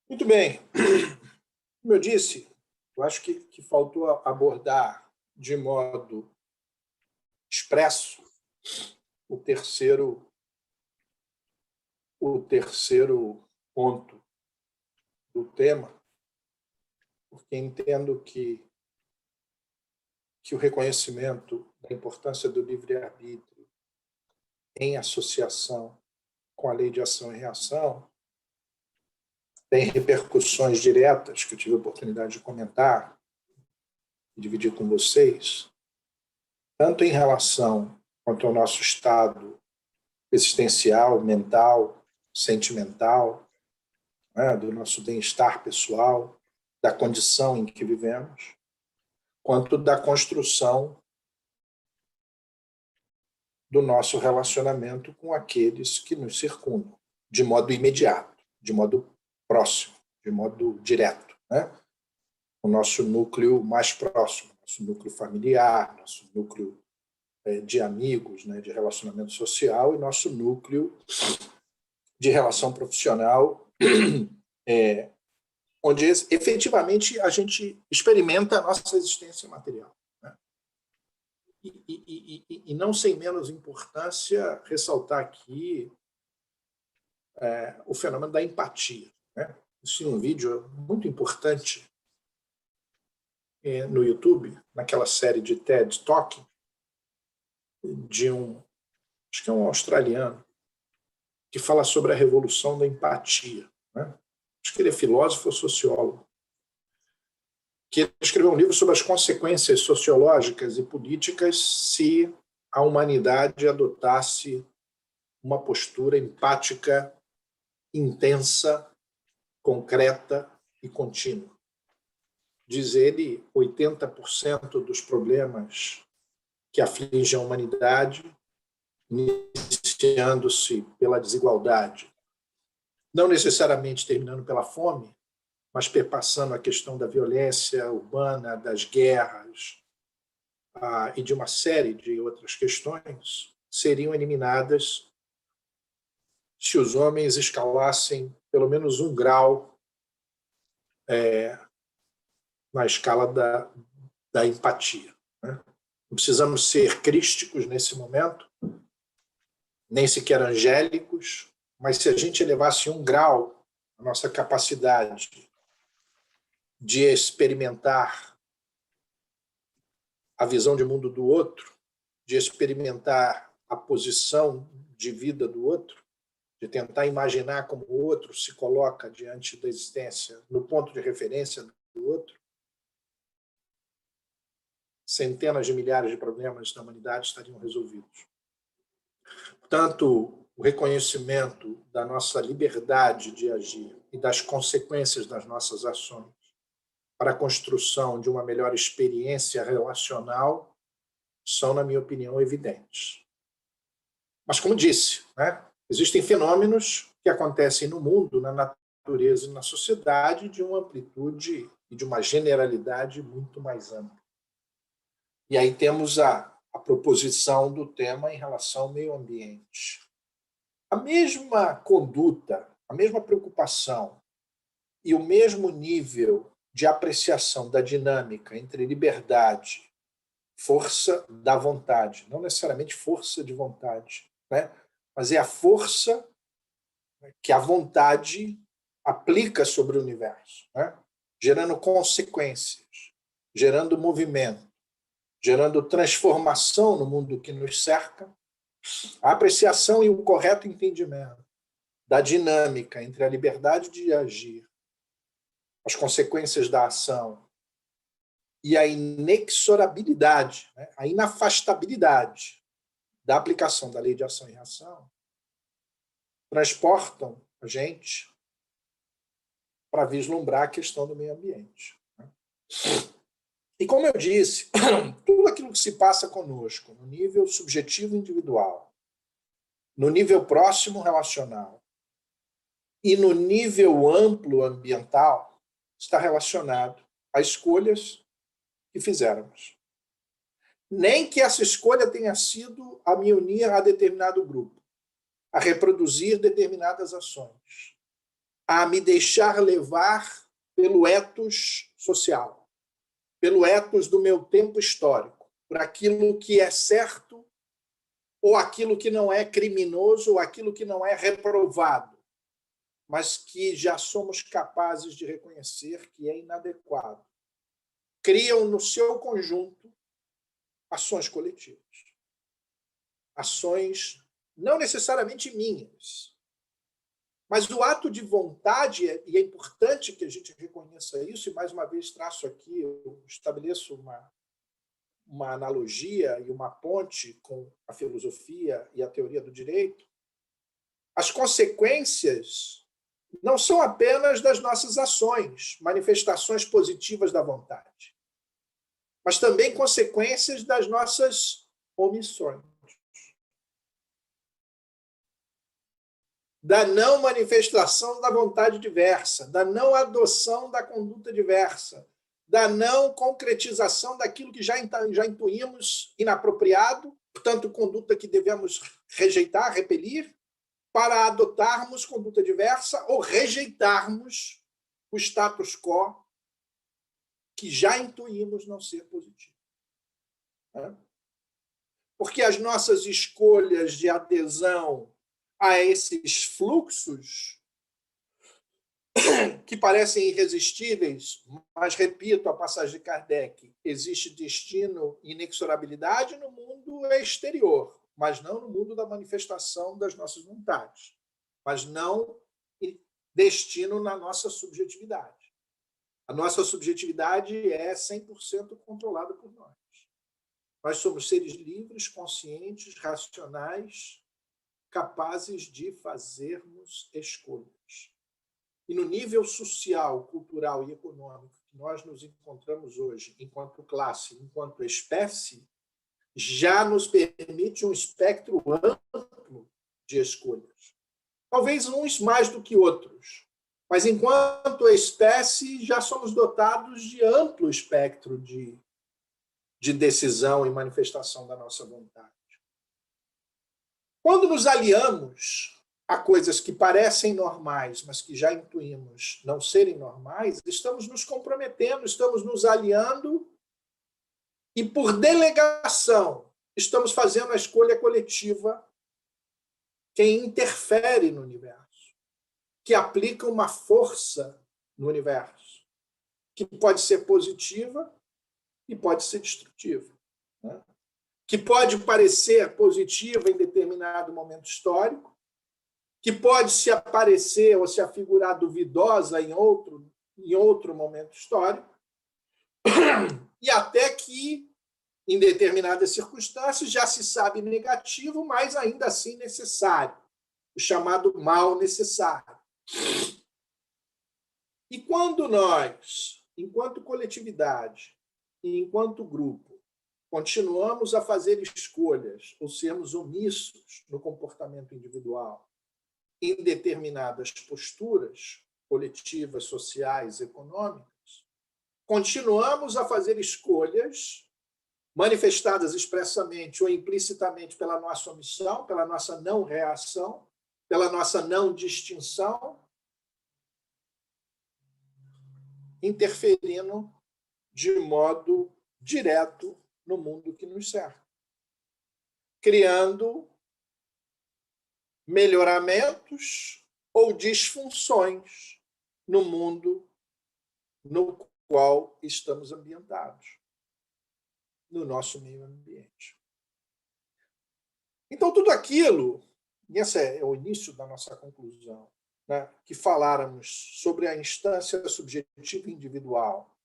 Muito bem. Como eu disse, eu acho que faltou abordar de modo expresso o terceiro ponto do tema, porque entendo que o reconhecimento da importância do livre-arbítrio em associação com a lei de ação e reação tem repercussões diretas, que eu tive a oportunidade de comentar e dividir com vocês, tanto em relação quanto ao nosso estado existencial, mental, sentimental, né, do nosso bem-estar pessoal, da condição em que vivemos, quanto da construção do nosso relacionamento com aqueles que nos circundam, de modo imediato, de modo próximo, de modo direto, né? O nosso núcleo mais próximo, nosso núcleo familiar, nosso núcleo de amigos, né, de relacionamento social e nosso núcleo de relação profissional, onde efetivamente a gente experimenta a nossa existência material. Né? E não sem menos importância ressaltar aqui o fenômeno da empatia. Né? Isso é um vídeo muito importante no YouTube, naquela série de TED Talking, de acho que é um australiano, que fala sobre a revolução da empatia. Né? Acho que ele é filósofo ou sociólogo, que escreveu um livro sobre as consequências sociológicas e políticas se a humanidade adotasse uma postura empática, intensa, concreta e contínua. Diz ele, 80% dos problemas que afligem a humanidade, iniciando-se pela desigualdade, não necessariamente terminando pela fome, mas perpassando a questão da violência urbana, das guerras e de uma série de outras questões, seriam eliminadas se os homens escalassem pelo menos um grau na escala da empatia. Né? Não precisamos ser crísticos nesse momento, nem sequer angélicos, mas se a gente elevasse um grau a nossa capacidade de experimentar a visão de mundo do outro, de experimentar a posição de vida do outro, de tentar imaginar como o outro se coloca diante da existência, no ponto de referência do outro, centenas de milhares de problemas da humanidade estariam resolvidos. Portanto, o reconhecimento da nossa liberdade de agir e das consequências das nossas ações para a construção de uma melhor experiência relacional são, na minha opinião, evidentes. Mas, como disse, né, existem fenômenos que acontecem no mundo, na natureza e na sociedade de uma amplitude e de uma generalidade muito mais ampla. E aí temos a proposição do tema em relação ao meio ambiente. A mesma conduta, a mesma preocupação e o mesmo nível de apreciação da dinâmica entre liberdade, força da vontade, não necessariamente força de vontade, né? Mas é a força que a vontade aplica sobre o universo, né? Gerando consequências, gerando movimento, gerando transformação no mundo que nos cerca. A apreciação e o correto entendimento da dinâmica entre a liberdade de agir, as consequências da ação e a inexorabilidade, né, a inafastabilidade da aplicação da lei de ação e reação, transportam a gente para vislumbrar a questão do meio ambiente. Né? E, como eu disse, tudo aquilo que se passa conosco, no nível subjetivo individual, no nível próximo relacional e no nível amplo ambiental, está relacionado a escolhas que fizermos. Nem que essa escolha tenha sido a me unir a determinado grupo, a reproduzir determinadas ações. a me deixar levar pelo ethos social, pelo ethos do meu tempo histórico, por aquilo que é certo ou aquilo que não é criminoso ou aquilo que não é reprovado, mas que já somos capazes de reconhecer que é inadequado. Criam no seu conjunto ações coletivas. Ações não necessariamente minhas, mas o ato de vontade, e é importante que a gente reconheça isso, e mais uma vez traço aqui, eu estabeleço uma analogia e uma ponte com a filosofia e a teoria do direito. As consequências não são apenas das nossas ações, manifestações positivas da vontade, mas também consequências das nossas omissões, da não manifestação da vontade diversa, da não adoção da conduta diversa, da não concretização daquilo que já intuímos inapropriado, portanto, conduta que devemos rejeitar, repelir, para adotarmos conduta diversa ou rejeitarmos o status quo que já intuímos não ser positivo. Porque as nossas escolhas de adesão a esses fluxos que parecem irresistíveis, mas, repito, a passagem de Kardec, existe destino e inexorabilidade no mundo exterior, mas não no mundo da manifestação das nossas vontades, mas não destino na nossa subjetividade. A nossa subjetividade é 100% controlada por nós. Nós somos seres livres, conscientes, racionais, capazes de fazermos escolhas. E no nível social, cultural e econômico que nós nos encontramos hoje, enquanto classe, enquanto espécie, já nos permite um espectro amplo de escolhas. Talvez uns mais do que outros, mas enquanto espécie já somos dotados de amplo espectro de decisão e manifestação da nossa vontade. Quando nos aliamos a coisas que parecem normais, mas que já intuímos não serem normais, estamos nos comprometendo, estamos nos aliando e, por delegação, estamos fazendo a escolha coletiva que interfere no universo, que aplica uma força no universo, que pode ser positiva e pode ser destrutiva, né? Que pode parecer positiva em determinado momento histórico, que pode se aparecer ou se afigurar duvidosa em outro momento histórico, e até que, em determinadas circunstâncias, já se sabe negativo, mas ainda assim necessário, o chamado mal necessário. E quando nós, enquanto coletividade e enquanto grupo, continuamos a fazer escolhas ou sermos omissos no comportamento individual, em determinadas posturas coletivas, sociais, econômicas, continuamos a fazer escolhas manifestadas expressamente ou implicitamente pela nossa omissão, pela nossa não reação, pela nossa não distinção, interferindo de modo direto no mundo que nos cerca, criando melhoramentos ou disfunções no mundo no qual estamos ambientados, no nosso meio ambiente. Então, tudo aquilo, e esse é o início da nossa conclusão, né, que faláramos sobre a instância subjetiva individual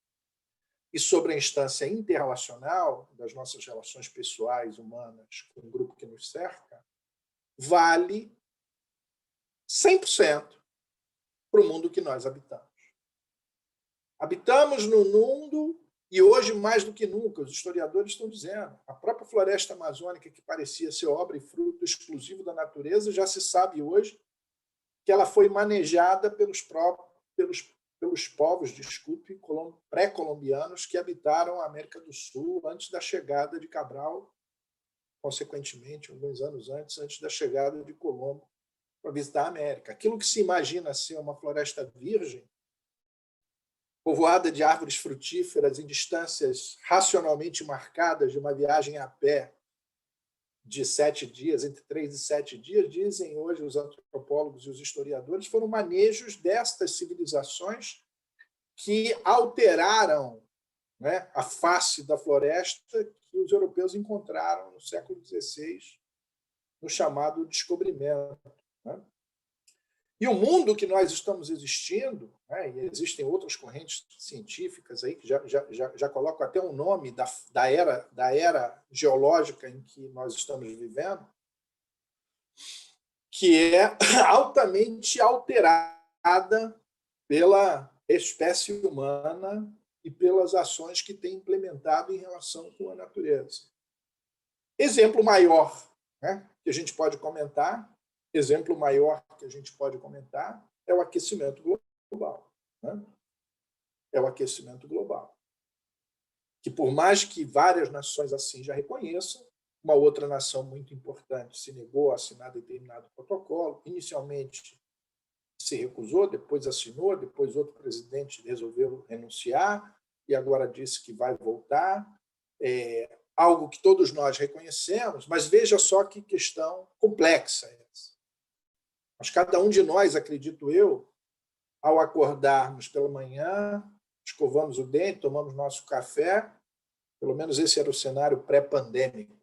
e sobre a instância interrelacional das nossas relações pessoais, humanas, com o grupo que nos cerca, vale 100% para o mundo que nós habitamos. Habitamos no mundo, e hoje, mais do que nunca, os historiadores estão dizendo, a própria floresta amazônica, que parecia ser obra e fruto exclusivo da natureza, já se sabe hoje que ela foi manejada pelos povos, pré-colombianos que habitaram a América do Sul antes da chegada de Cabral, consequentemente, alguns anos antes da chegada de Colombo para visitar a América. Aquilo que se imagina ser uma floresta virgem, povoada de árvores frutíferas em distâncias racionalmente marcadas de uma viagem a pé de 7 dias, entre 3 e 7 dias, dizem hoje os antropólogos e os historiadores, foram manejos destas civilizações que alteraram, né, a face da floresta que os europeus encontraram no século XVI, no chamado descobrimento. Né? E o mundo que nós estamos existindo, né, e existem outras correntes científicas aí que já colocam até um nome da era geológica em que nós estamos vivendo, que é altamente alterada pela espécie humana e pelas ações que tem implementado em relação com a natureza. Exemplo maior, né, que a gente pode comentar, é o aquecimento global. Né? É o aquecimento global. Que, por mais que várias nações assim já reconheçam, uma outra nação muito importante se negou a assinar determinado protocolo. Inicialmente se recusou, depois assinou, depois outro presidente resolveu renunciar e agora disse que vai voltar. Algo que todos nós reconhecemos, mas veja só que questão complexa é essa. Mas cada um de nós, acredito eu, ao acordarmos pela manhã, escovamos o dente, tomamos nosso café, pelo menos esse era o cenário pré-pandêmico,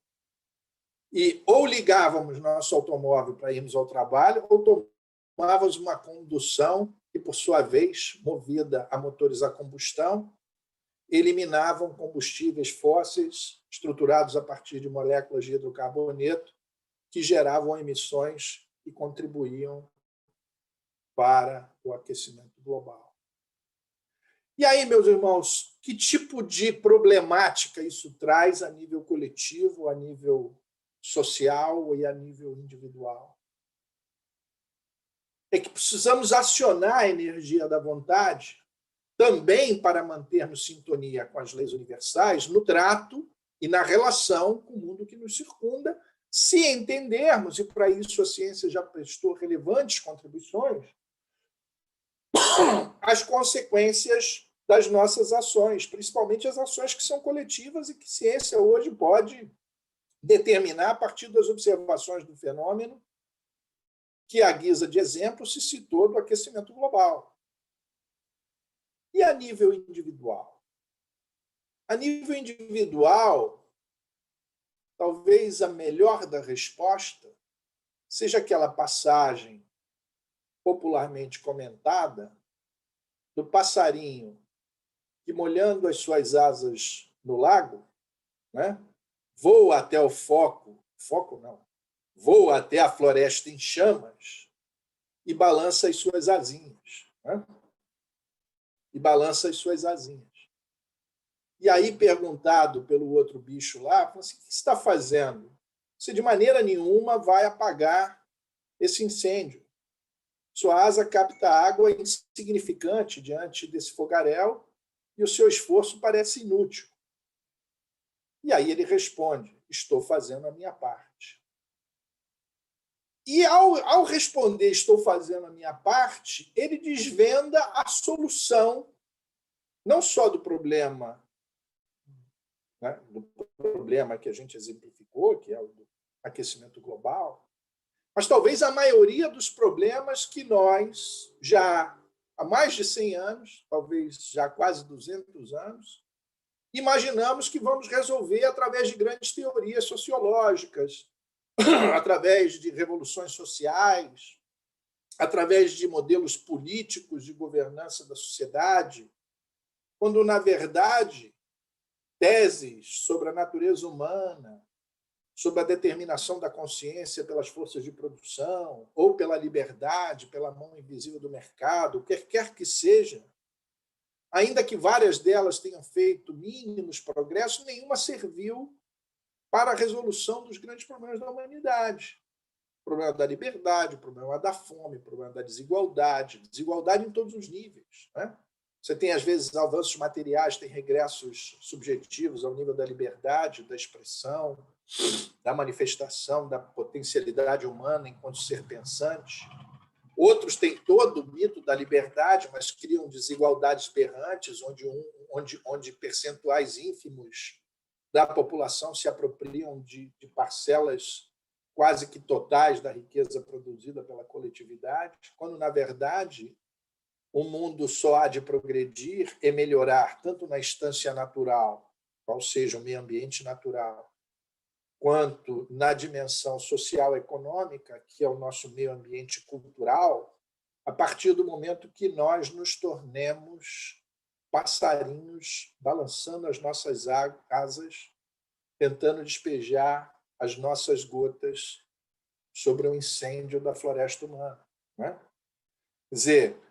e ou ligávamos nosso automóvel para irmos ao trabalho, ou tomávamos uma condução que, por sua vez, movida a motores a combustão, eliminavam combustíveis fósseis estruturados a partir de moléculas de hidrocarboneto que geravam emissões e contribuíam para o aquecimento global. E aí, meus irmãos, que tipo de problemática isso traz a nível coletivo, a nível social e a nível individual? É que precisamos acionar a energia da vontade também para mantermos sintonia com as leis universais no trato e na relação com o mundo que nos circunda, se entendermos, e para isso a ciência já prestou relevantes contribuições, as consequências das nossas ações, principalmente as ações que são coletivas e que a ciência hoje pode determinar a partir das observações do fenômeno que, à guisa de exemplo, se citou do aquecimento global. E a nível individual? A nível individual, talvez a melhor da resposta seja aquela passagem popularmente comentada do passarinho que, molhando as suas asas no lago, né, voa até o voa até a floresta em chamas e balança as suas asinhas. Né? E aí, perguntado pelo outro bicho lá, falou assim, o que você está fazendo? Você de maneira nenhuma vai apagar esse incêndio. Sua asa capta água insignificante diante desse fogaréu e o seu esforço parece inútil. E aí ele responde, estou fazendo a minha parte. E ao responder, estou fazendo a minha parte, ele desvenda a solução, não só do problema, né, do problema que a gente exemplificou, que é o do aquecimento global, mas talvez a maioria dos problemas que nós já há mais de 100 anos, talvez já há quase 200 anos, imaginamos que vamos resolver através de grandes teorias sociológicas, através de revoluções sociais, através de modelos políticos de governança da sociedade, quando, na verdade, teses sobre a natureza humana, sobre a determinação da consciência pelas forças de produção, ou pela liberdade, pela mão invisível do mercado, quer que seja, ainda que várias delas tenham feito mínimos progressos, nenhuma serviu para a resolução dos grandes problemas da humanidade. O problema da liberdade, o problema da fome, o problema da desigualdade em todos os níveis. Né? Você tem, às vezes, avanços materiais, tem regressos subjetivos ao nível da liberdade, da expressão, da manifestação da potencialidade humana enquanto ser pensante. Outros têm todo o mito da liberdade, mas criam desigualdades berrantes, onde percentuais ínfimos da população se apropriam de parcelas quase que totais da riqueza produzida pela coletividade, quando, na verdade, o mundo só há de progredir e melhorar, tanto na instância natural, qual seja o meio ambiente natural, quanto na dimensão social e econômica, que é o nosso meio ambiente cultural, a partir do momento que nós nos tornemos passarinhos balançando as nossas asas, tentando despejar as nossas gotas sobre o incêndio da floresta humana. Né? Quer dizer,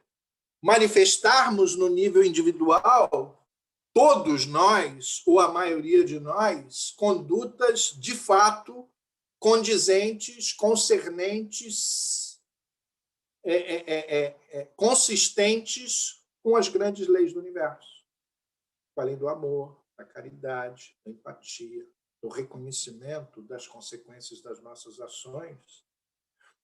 manifestarmos no nível individual, todos nós, ou a maioria de nós, condutas de fato condizentes, concernentes, consistentes com as grandes leis do universo, além do amor, da caridade, da empatia, do reconhecimento das consequências das nossas ações,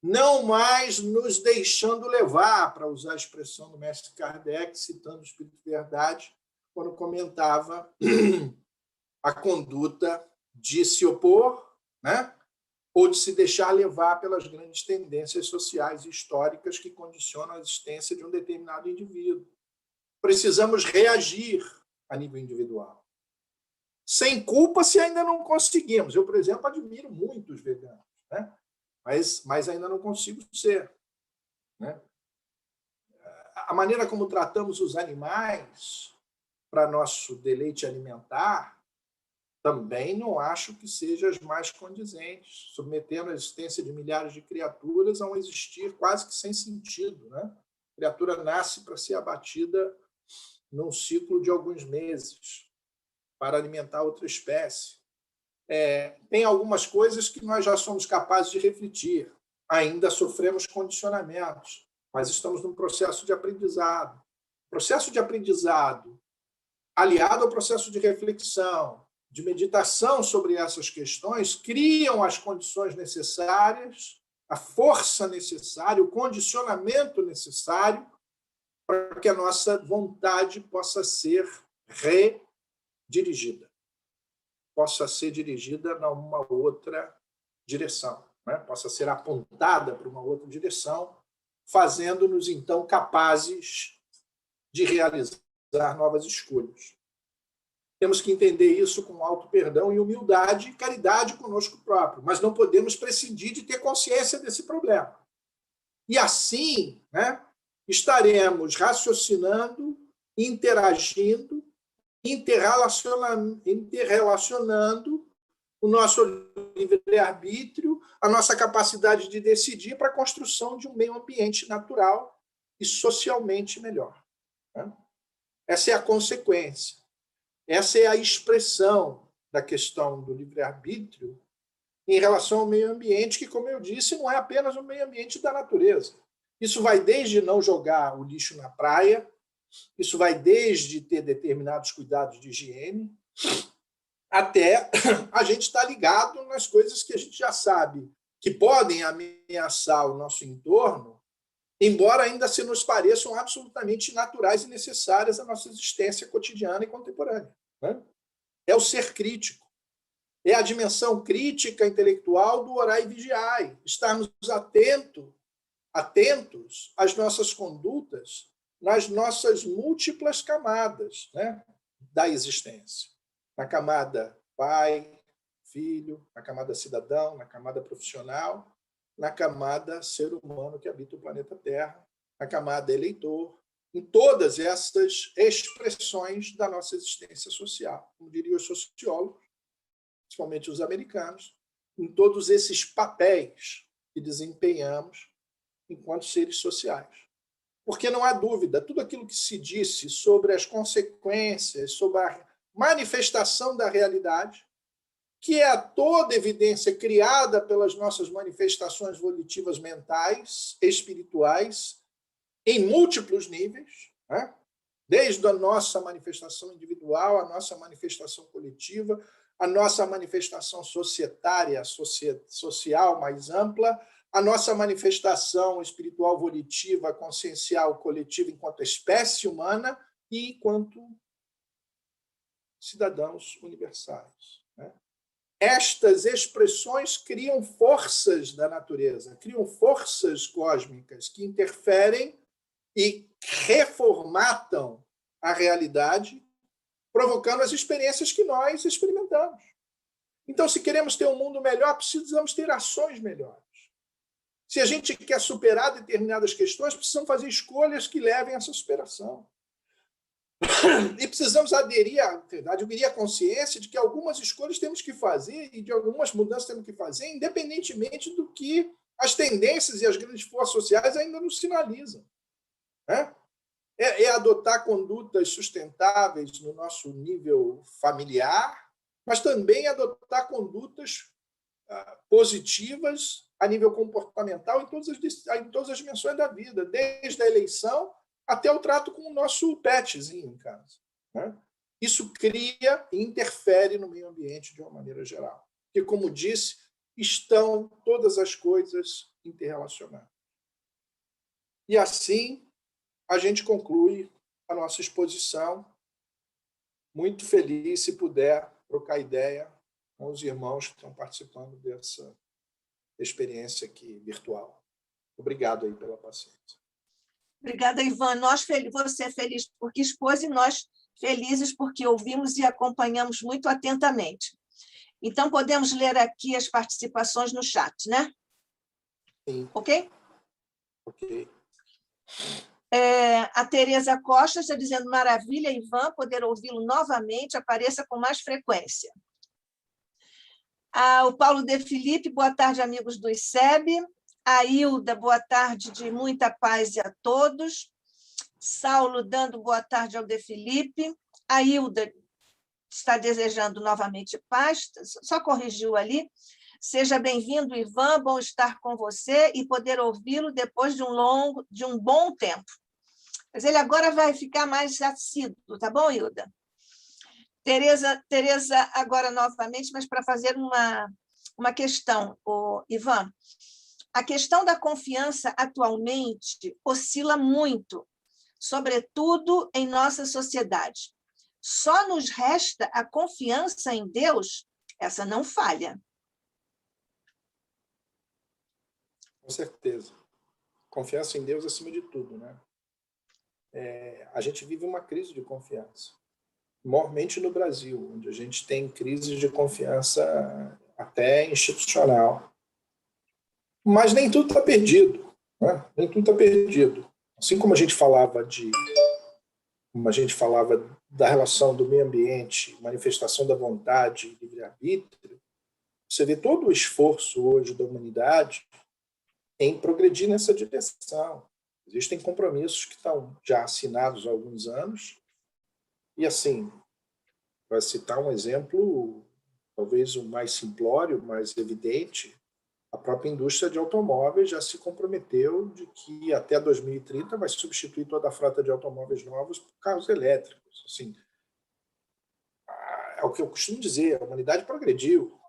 não mais nos deixando levar, para usar a expressão do mestre Kardec, citando o Espírito de Verdade, quando comentava a conduta de se opor, né? Ou de se deixar levar pelas grandes tendências sociais e históricas que condicionam a existência de um determinado indivíduo. Precisamos reagir a nível individual. Sem culpa, se ainda não conseguimos. Eu, por exemplo, admiro muito os veganos, né? Mas ainda não consigo ser. Né? A maneira como tratamos os animais para nosso deleite alimentar também não acho que seja as mais condizentes, submetendo a existência de milhares de criaturas a um existir quase que sem sentido. Né? A criatura nasce para ser abatida num ciclo de alguns meses, para alimentar outra espécie. Tem algumas coisas que nós já somos capazes de refletir. Ainda sofremos condicionamentos, mas estamos num processo de aprendizado. Processo de aprendizado aliado ao processo de reflexão, de meditação sobre essas questões, criam as condições necessárias, a força necessária, o condicionamento necessário para que a nossa vontade possa ser redirigida, possa ser dirigida numa outra direção, né? Possa ser apontada para uma outra direção, fazendo-nos, então, capazes de realizar novas escolhas. Temos que entender isso com auto-perdão e humildade e caridade conosco próprio, mas não podemos prescindir de ter consciência desse problema. E assim, né, estaremos raciocinando, interagindo, interrelacionando o nosso livre-arbítrio, a nossa capacidade de decidir para a construção de um meio ambiente natural e socialmente melhor. Né? Essa é a consequência. Essa é a expressão da questão do livre-arbítrio em relação ao meio ambiente, que, como eu disse, não é apenas o meio ambiente da natureza. Isso vai desde não jogar o lixo na praia, isso vai desde ter determinados cuidados de higiene, até a gente estar ligado nas coisas que a gente já sabe que podem ameaçar o nosso entorno, embora ainda se nos pareçam absolutamente naturais e necessárias à nossa existência cotidiana e contemporânea. Né? É o ser crítico. É a dimensão crítica intelectual do orai e vigiai. Estarmos atentos às nossas condutas nas nossas múltiplas camadas, né, da existência. Na camada pai, filho, na camada cidadão, na camada profissional, na camada ser humano que habita o planeta Terra, na camada eleitor, em todas essas expressões da nossa existência social, como diriam os sociólogos, principalmente os americanos, em todos esses papéis que desempenhamos enquanto seres sociais. Porque não há dúvida, tudo aquilo que se disse sobre as consequências, sobre a manifestação da realidade, que é toda evidência criada pelas nossas manifestações volitivas mentais, espirituais, em múltiplos níveis, né? Desde a nossa manifestação individual, a nossa manifestação coletiva, a nossa manifestação societária, social mais ampla, a nossa manifestação espiritual volitiva, consciencial, coletiva, enquanto espécie humana e enquanto cidadãos universais. Estas expressões criam forças da natureza, criam forças cósmicas que interferem e reformatam a realidade, provocando as experiências que nós experimentamos. Então, se queremos ter um mundo melhor, precisamos ter ações melhores. Se a gente quer superar determinadas questões, precisamos fazer escolhas que levem a essa superação. E precisamos aderir à consciência de que algumas escolhas temos que fazer e de algumas mudanças temos que fazer, independentemente do que as tendências e as grandes forças sociais ainda nos sinalizam. É adotar condutas sustentáveis no nosso nível familiar, mas também adotar condutas positivas a nível comportamental em todas as dimensões da vida, desde a eleição até o trato com o nosso petzinho em casa. Isso cria e interfere no meio ambiente de uma maneira geral. Porque, como disse, estão todas as coisas interrelacionadas. E assim, a gente conclui a nossa exposição. Muito feliz se puder trocar ideia com os irmãos que estão participando dessa experiência aqui virtual. Obrigado aí pela paciência. Obrigada, Ivan. Você é feliz porque expôs e nós felizes porque ouvimos e acompanhamos muito atentamente. Então, podemos ler aqui as participações no chat, né? Sim. Ok? Ok. A Tereza Costa está dizendo, maravilha, Ivan, poder ouvi-lo novamente, apareça com mais frequência. O Paulo De Filipe, boa tarde, amigos do ICEB. A Hilda, boa tarde, de muita paz a todos. Saulo, dando boa tarde ao De Filipe. A Hilda está desejando novamente paz, só corrigiu ali. Seja bem-vindo, Ivan, bom estar com você e poder ouvi-lo depois de um bom tempo. Mas ele agora vai ficar mais assíduo, tá bom, Hilda? Tereza, agora novamente, mas para fazer uma questão, Ivan. A questão da confiança atualmente oscila muito, sobretudo em nossa sociedade. Só nos resta a confiança em Deus, essa não falha. Com certeza. Confiança em Deus acima de tudo, né? A gente vive uma crise de confiança, maiormente no Brasil, onde a gente tem crises de confiança até institucional. Mas nem tudo está perdido, né? Nem tudo está perdido. Assim como a gente falava da relação do meio ambiente, manifestação da vontade e livre-arbítrio, você vê todo o esforço hoje da humanidade em progredir nessa direção. Existem compromissos que estão já assinados há alguns anos e, assim, para citar um exemplo, talvez o mais simplório, mais evidente, a própria indústria de automóveis já se comprometeu de que até 2030 vai substituir toda a frota de automóveis novos por carros elétricos. Assim, é o que eu costumo dizer, a humanidade progrediu.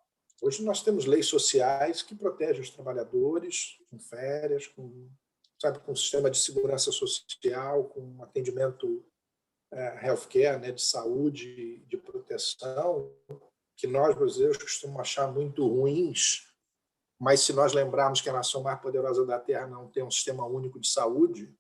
Hoje nós temos leis sociais que protegem os trabalhadores com férias, com sistema de segurança social, com atendimento healthcare, né, de saúde, de proteção, que nós brasileiros costumamos achar muito ruins, mas se nós lembrarmos que a nação mais poderosa da Terra não tem um sistema único de saúde,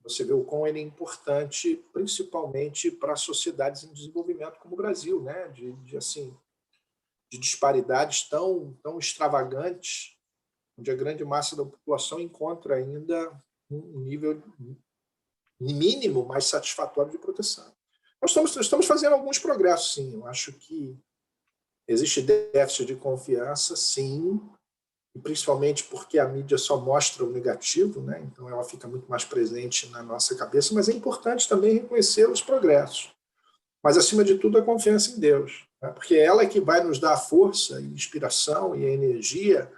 você vê o quão ele é importante, principalmente para sociedades em desenvolvimento como o Brasil, né? de disparidades tão extravagantes, onde a grande massa da população encontra ainda um nível mínimo, mais satisfatório de proteção. Nós estamos fazendo alguns progressos, sim. Eu acho que existe déficit de confiança, sim, e principalmente porque a mídia só mostra o negativo, né? Então ela fica muito mais presente na nossa cabeça, mas é importante também reconhecer os progressos. Mas, acima de tudo, a confiança em Deus, né? Porque ela é que vai nos dar a força, a inspiração e a energia,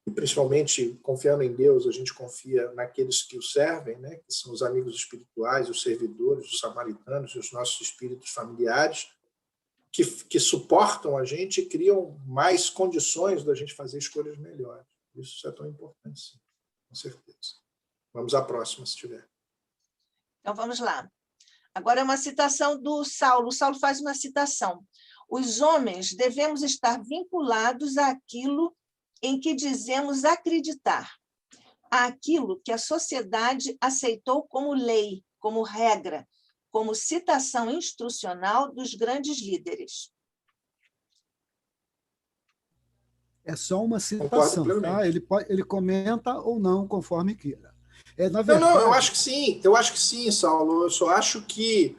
e principalmente, confiando em Deus, a gente confia naqueles que o servem, né? Que são os amigos espirituais, os servidores, os samaritanos e os nossos espíritos familiares, que suportam a gente e criam mais condições da gente fazer escolhas melhores. Isso é tão importante, sim, com certeza. Vamos à próxima, se tiver. Então, vamos lá. Agora é uma citação do Saulo. O Saulo faz uma citação. Os homens devemos estar vinculados àquilo em que dizemos acreditar, àquilo que a sociedade aceitou como lei, como regra, como citação instrucional dos grandes líderes. É só uma citação, tá? Ele comenta ou não, conforme queira. Na verdade... Não, eu acho que sim, Saulo. Eu só acho que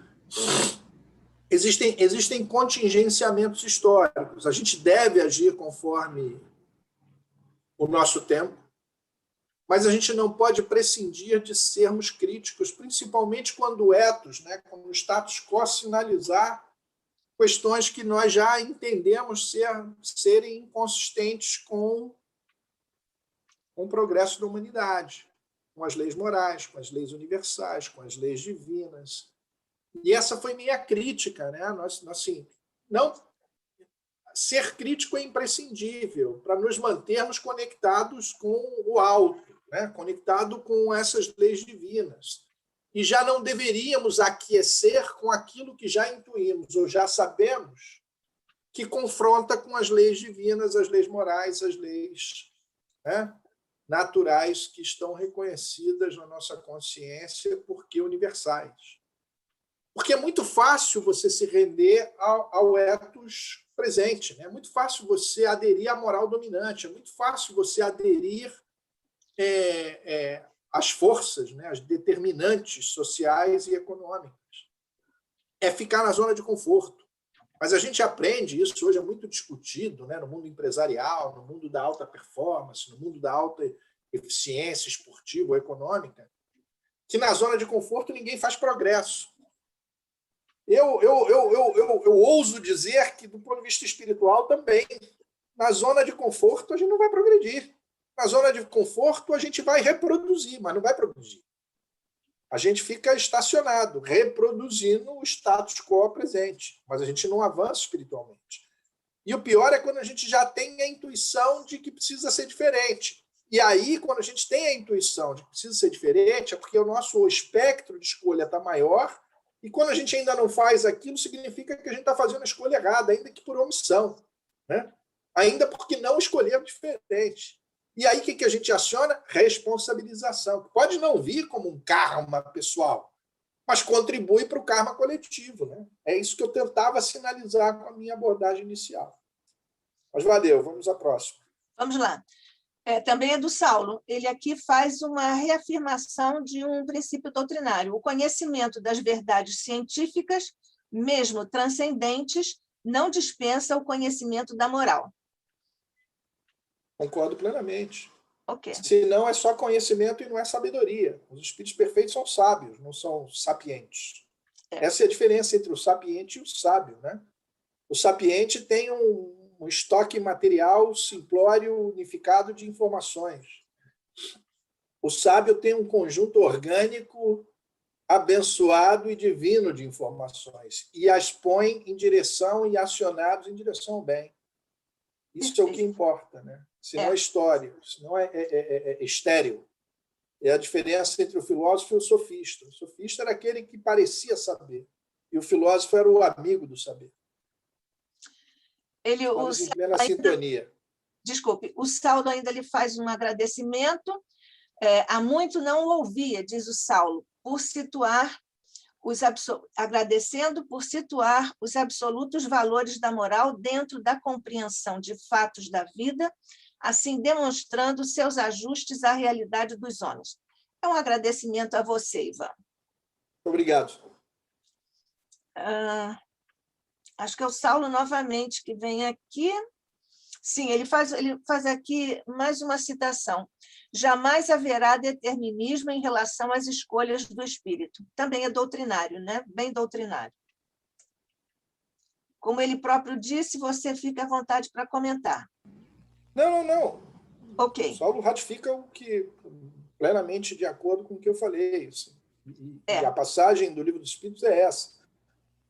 existem contingenciamentos históricos. A gente deve agir conforme o nosso tempo, mas a gente não pode prescindir de sermos críticos, principalmente quando o ethos, né, quando o status quo sinalizar questões que nós já entendemos serem inconsistentes com o progresso da humanidade, com as leis morais, com as leis universais, com as leis divinas. E essa foi minha crítica, né? Assim, não, ser crítico é imprescindível para nos mantermos conectados com o alto, né? Conectado com essas leis divinas. E já não deveríamos aquecer com aquilo que já intuímos ou já sabemos que confronta com as leis divinas, as leis morais, as leis, né, naturais que estão reconhecidas na nossa consciência porque universais. Porque é muito fácil você se render ao ethos presente, né? É muito fácil você aderir à moral dominante, é muito fácil você aderir às forças, né? Às determinantes sociais e econômicas. É ficar na zona de conforto. Mas a gente aprende, isso hoje é muito discutido, né? No mundo empresarial, no mundo da alta performance, no mundo da alta eficiência esportiva ou econômica, que na zona de conforto ninguém faz progresso. Eu ouso dizer que, do ponto de vista espiritual, também, na zona de conforto, a gente não vai progredir. Na zona de conforto, a gente vai reproduzir, mas não vai progredir. A gente fica estacionado, reproduzindo o status quo presente, mas a gente não avança espiritualmente. E o pior é quando a gente já tem a intuição de que precisa ser diferente. E aí, quando a gente tem a intuição de que precisa ser diferente, é porque o nosso espectro de escolha está maior. E quando a gente ainda não faz aquilo, significa que a gente está fazendo a escolha errada, ainda que por omissão, né? Ainda porque não escolhemos diferente. E aí, o que a gente aciona? Responsabilização. Pode não vir como um karma pessoal, mas contribui para o karma coletivo, né? É isso que eu tentava sinalizar com a minha abordagem inicial. Mas valeu, vamos à próxima. Vamos lá. Também é do Saulo. Ele aqui faz uma reafirmação de um princípio doutrinário. O conhecimento das verdades científicas, mesmo transcendentes, não dispensa o conhecimento da moral. Concordo plenamente. Okay. Se não, é só conhecimento e não é sabedoria. Os espíritos perfeitos são sábios, não são sapientes. Essa é a diferença entre o sapiente e o sábio, né? O sapiente tem um estoque material simplório unificado de informações. O sábio tem um conjunto orgânico abençoado e divino de informações e as põe em direção e acionados em direção ao bem. Isso é o que importa, né? Senão é história, senão é estéril. É a diferença entre o filósofo e o sofista. O sofista era aquele que parecia saber, e o filósofo era o amigo do saber. Estamos em plena sintonia. Desculpe, o Saulo ainda lhe faz um agradecimento. Há muito não o ouvia, diz o Saulo, agradecendo por situar os absolutos valores da moral dentro da compreensão de fatos da vida, assim demonstrando seus ajustes à realidade dos homens. É um agradecimento a você, Ivan. Obrigado. Acho que é o Saulo novamente que vem aqui. Sim, ele faz aqui mais uma citação. Jamais haverá determinismo em relação às escolhas do espírito. Também é doutrinário, né? Bem doutrinário. Como ele próprio disse, você fica à vontade para comentar. Não. Ok. O Saulo ratifica o que plenamente de acordo com o que eu falei. E a passagem do Livro dos Espíritos é essa.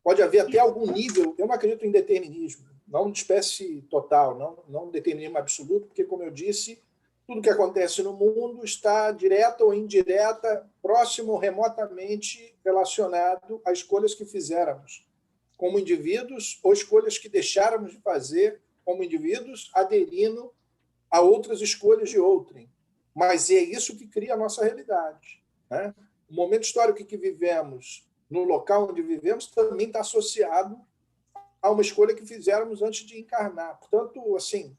pode haver até algum nível, eu não acredito em determinismo, não de espécie total, não determinismo absoluto, porque, como eu disse, tudo que acontece no mundo está direta ou indireta, próximo ou remotamente relacionado a escolhas que fizéramos como indivíduos ou escolhas que deixáramos de fazer como indivíduos, aderindo a outras escolhas de outrem. Mas é isso que cria a nossa realidade, né? O momento histórico que vivemos, no local onde vivemos, também está associado a uma escolha que fizéramos antes de encarnar. Portanto, assim,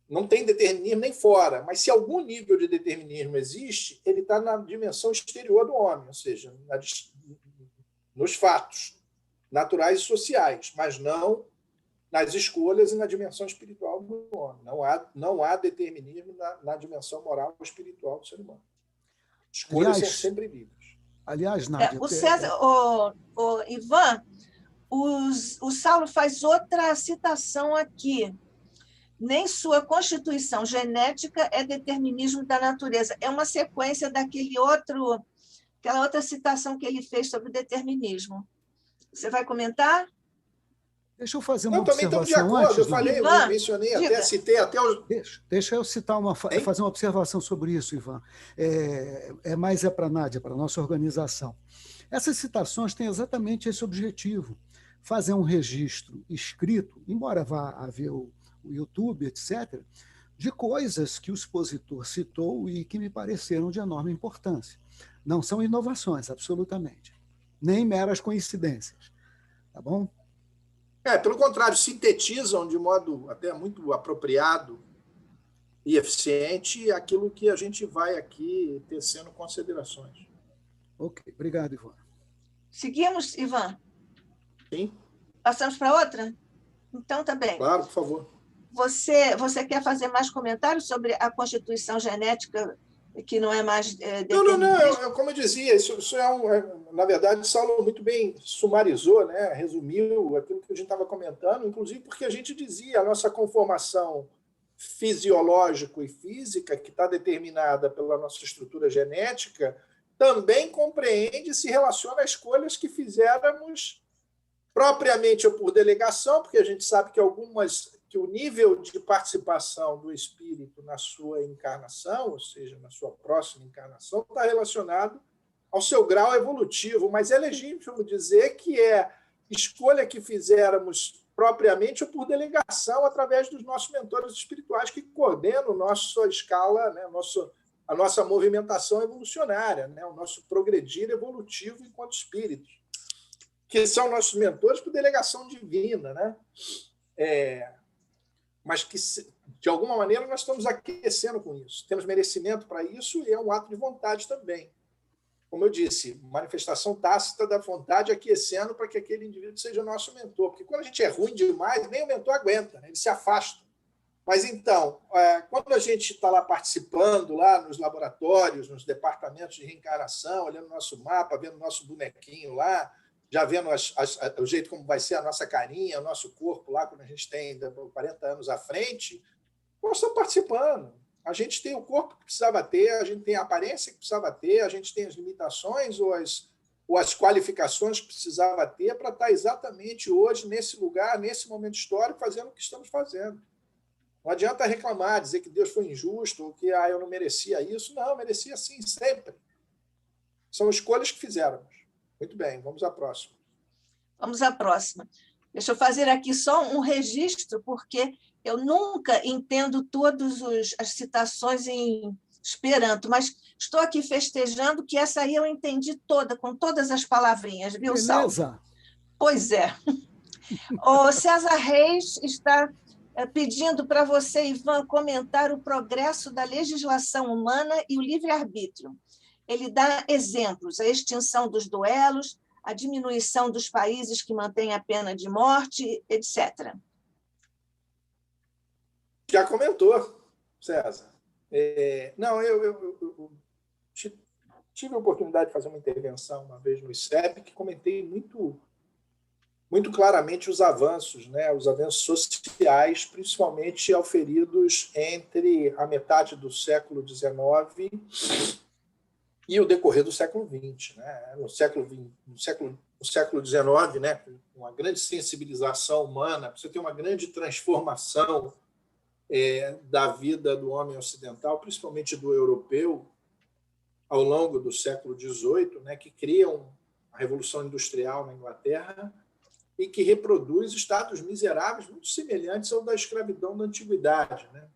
não tem determinismo nem fora, mas se algum nível de determinismo existe, ele está na dimensão exterior do homem, ou seja, nos fatos naturais e sociais, mas não nas escolhas e na dimensão espiritual do homem. Não há determinismo na dimensão moral ou espiritual do ser humano. Escolhas são sempre livres. Aliás, Nádia... O César, o Ivan, o Saulo faz outra citação aqui. Nem sua constituição genética é determinismo da natureza. É uma sequência aquela outra citação que ele fez sobre determinismo. Você vai comentar? Deixa eu fazer uma observação antes. Também estamos de acordo. Eu falei, Ivan, eu mencionei, citei até os... Deixa eu fazer uma observação sobre isso, Ivan. Mais para a Nádia, para a nossa organização. Essas citações têm exatamente esse objetivo, fazer um registro escrito, embora vá haver o YouTube, etc., de coisas que o expositor citou e que me pareceram de enorme importância. Não são inovações, absolutamente, nem meras coincidências. Tá bom? Pelo contrário, sintetizam de modo até muito apropriado e eficiente aquilo que a gente vai aqui tecendo considerações. Ok, obrigado, Ivan. Seguimos, Ivan? Sim. Passamos para outra? Então, tá bem. Claro, por favor. Você quer fazer mais comentários sobre a constituição genética, que não é mais Não. Como eu dizia, isso na verdade, o Saulo muito bem sumarizou, né? Resumiu aquilo que a gente estava comentando, inclusive porque a gente dizia a nossa conformação fisiológica e física, que está determinada pela nossa estrutura genética, também compreende e se relaciona a escolhas que fizéramos propriamente ou por delegação, porque a gente sabe que o nível de participação do espírito na sua encarnação, ou seja, na sua próxima encarnação, está relacionado ao seu grau evolutivo, mas é legítimo dizer que é escolha que fizéramos propriamente ou por delegação através dos nossos mentores espirituais que coordenam a nossa escala, né, a nossa movimentação evolucionária, né, o nosso progredir evolutivo enquanto espíritos, que são nossos mentores por delegação divina, né? Mas que, de alguma maneira, nós estamos aquecendo com isso. Temos merecimento para isso e é um ato de vontade também. Como eu disse, manifestação tácita da vontade aquecendo para que aquele indivíduo seja nosso mentor. Porque quando a gente é ruim demais, nem o mentor aguenta, né? Ele se afasta. Mas, então, quando a gente está lá participando, lá nos laboratórios, nos departamentos de reencarnação, olhando o nosso mapa, vendo o nosso bonequinho lá, já vendo o jeito como vai ser a nossa carinha, o nosso corpo lá, quando a gente tem 40 anos à frente, nós estamos participando. A gente tem o corpo que precisava ter, a gente tem a aparência que precisava ter, a gente tem as limitações ou as qualificações que precisava ter para estar exatamente hoje, nesse lugar, nesse momento histórico, fazendo o que estamos fazendo. Não adianta reclamar, dizer que Deus foi injusto, ou que eu não merecia isso. Não, merecia sim, sempre. São escolhas que fizéramos. Muito bem, vamos à próxima. Vamos à próxima. Deixa eu fazer aqui só um registro, porque eu nunca entendo todas as citações em Esperanto, mas estou aqui festejando que essa aí eu entendi toda, com todas as palavrinhas, viu, Saulo? Beleza. Pois é. O César Reis está pedindo para você, Ivan, comentar o progresso da legislação humana e o livre-arbítrio. Ele dá exemplos, a extinção dos duelos, a diminuição dos países que mantêm a pena de morte, etc. Já comentou, César. Eu tive a oportunidade de fazer uma intervenção uma vez no ICEP, que comentei muito claramente os avanços sociais, principalmente auferidos entre a metade do século XIX e o decorrer do século XX. Né? No século XIX, né? Com uma grande sensibilização humana, você tem uma grande transformação da vida do homem ocidental, principalmente do europeu, ao longo do século XVIII, né? Que criam a Revolução Industrial na Inglaterra e que reproduz estados miseráveis muito semelhantes ao da escravidão da antiguidade, né?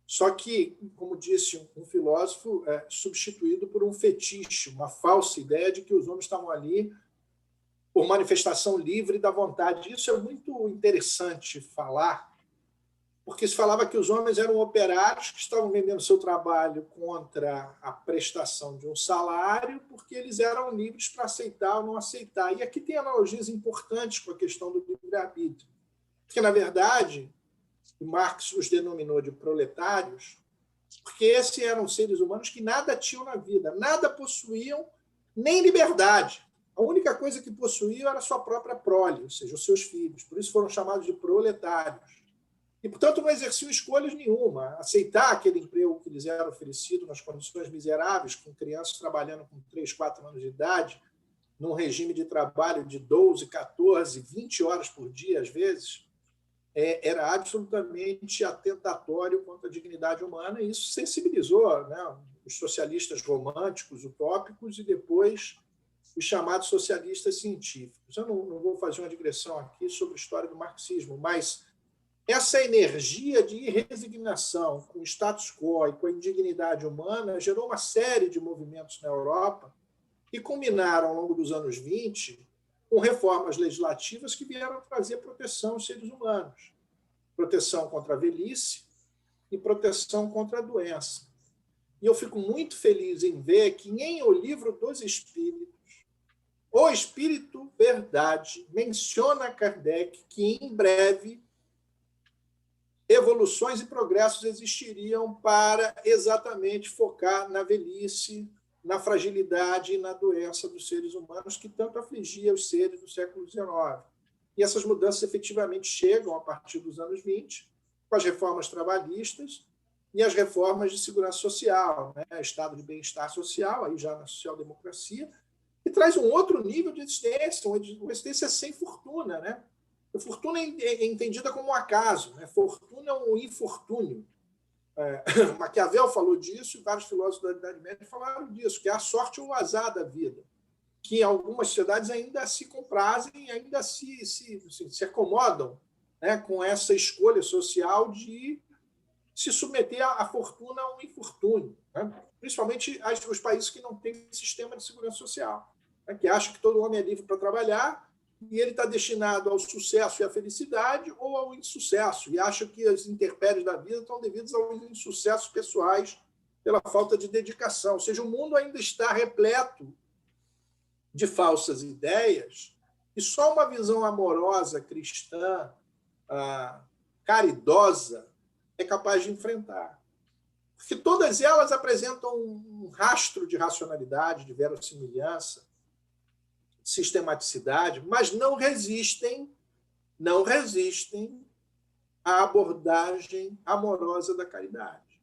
Só que, como disse um filósofo, substituído por um fetiche, uma falsa ideia de que os homens estavam ali por manifestação livre da vontade. Isso é muito interessante falar, porque se falava que os homens eram operários que estavam vendendo seu trabalho contra a prestação de um salário, porque eles eram livres para aceitar ou não aceitar. E aqui tem analogias importantes com a questão do livre-arbítrio, porque, na verdade, Marx os denominou de proletários, porque esses eram seres humanos que nada tinham na vida, nada possuíam, nem liberdade. A única coisa que possuíam era a sua própria prole, ou seja, os seus filhos. Por isso foram chamados de proletários. E, portanto, não exerciam escolhas nenhuma. Aceitar aquele emprego que lhes era oferecido nas condições miseráveis, com crianças trabalhando com 3, 4 anos de idade, num regime de trabalho de 12, 14, 20 horas por dia, às vezes, era absolutamente atentatório contra a dignidade humana, e isso sensibilizou, né, os socialistas românticos, utópicos, e depois os chamados socialistas científicos. Eu não vou fazer uma digressão aqui sobre a história do marxismo, mas essa energia de resignação com o status quo e com a indignidade humana gerou uma série de movimentos na Europa que culminaram ao longo dos anos 20 com reformas legislativas que vieram trazer proteção aos seres humanos. Proteção contra a velhice e proteção contra a doença. E eu fico muito feliz em ver que em O Livro dos Espíritos, o Espírito Verdade menciona Kardec que em breve evoluções e progressos existiriam para exatamente focar na velhice, na fragilidade e na doença dos seres humanos que tanto afligia os seres do século XIX. E essas mudanças efetivamente chegam a partir dos anos 20, com as reformas trabalhistas e as reformas de segurança social, né? Estado de bem-estar social, aí já na social-democracia, e traz um outro nível de existência, uma existência sem fortuna, né? A fortuna é entendida como um acaso, né? Fortuna é um infortúnio. Maquiavel falou disso e vários filósofos da Idade Média falaram disso, que é a sorte ou o azar da vida, que algumas sociedades ainda se comprazem, ainda se acomodam, né, com essa escolha social de se submeter à fortuna a um infortúnio, né? Principalmente os países que não têm sistema de segurança social, né, que acham que todo homem é livre para trabalhar e ele está destinado ao sucesso e à felicidade ou ao insucesso, e acha que as intempéries da vida estão devidas aos insucessos pessoais pela falta de dedicação. Ou seja, o mundo ainda está repleto de falsas ideias e só uma visão amorosa, cristã, caridosa, é capaz de enfrentar. Porque todas elas apresentam um rastro de racionalidade, de verossimilhança, sistematicidade, mas não resistem à abordagem amorosa da caridade.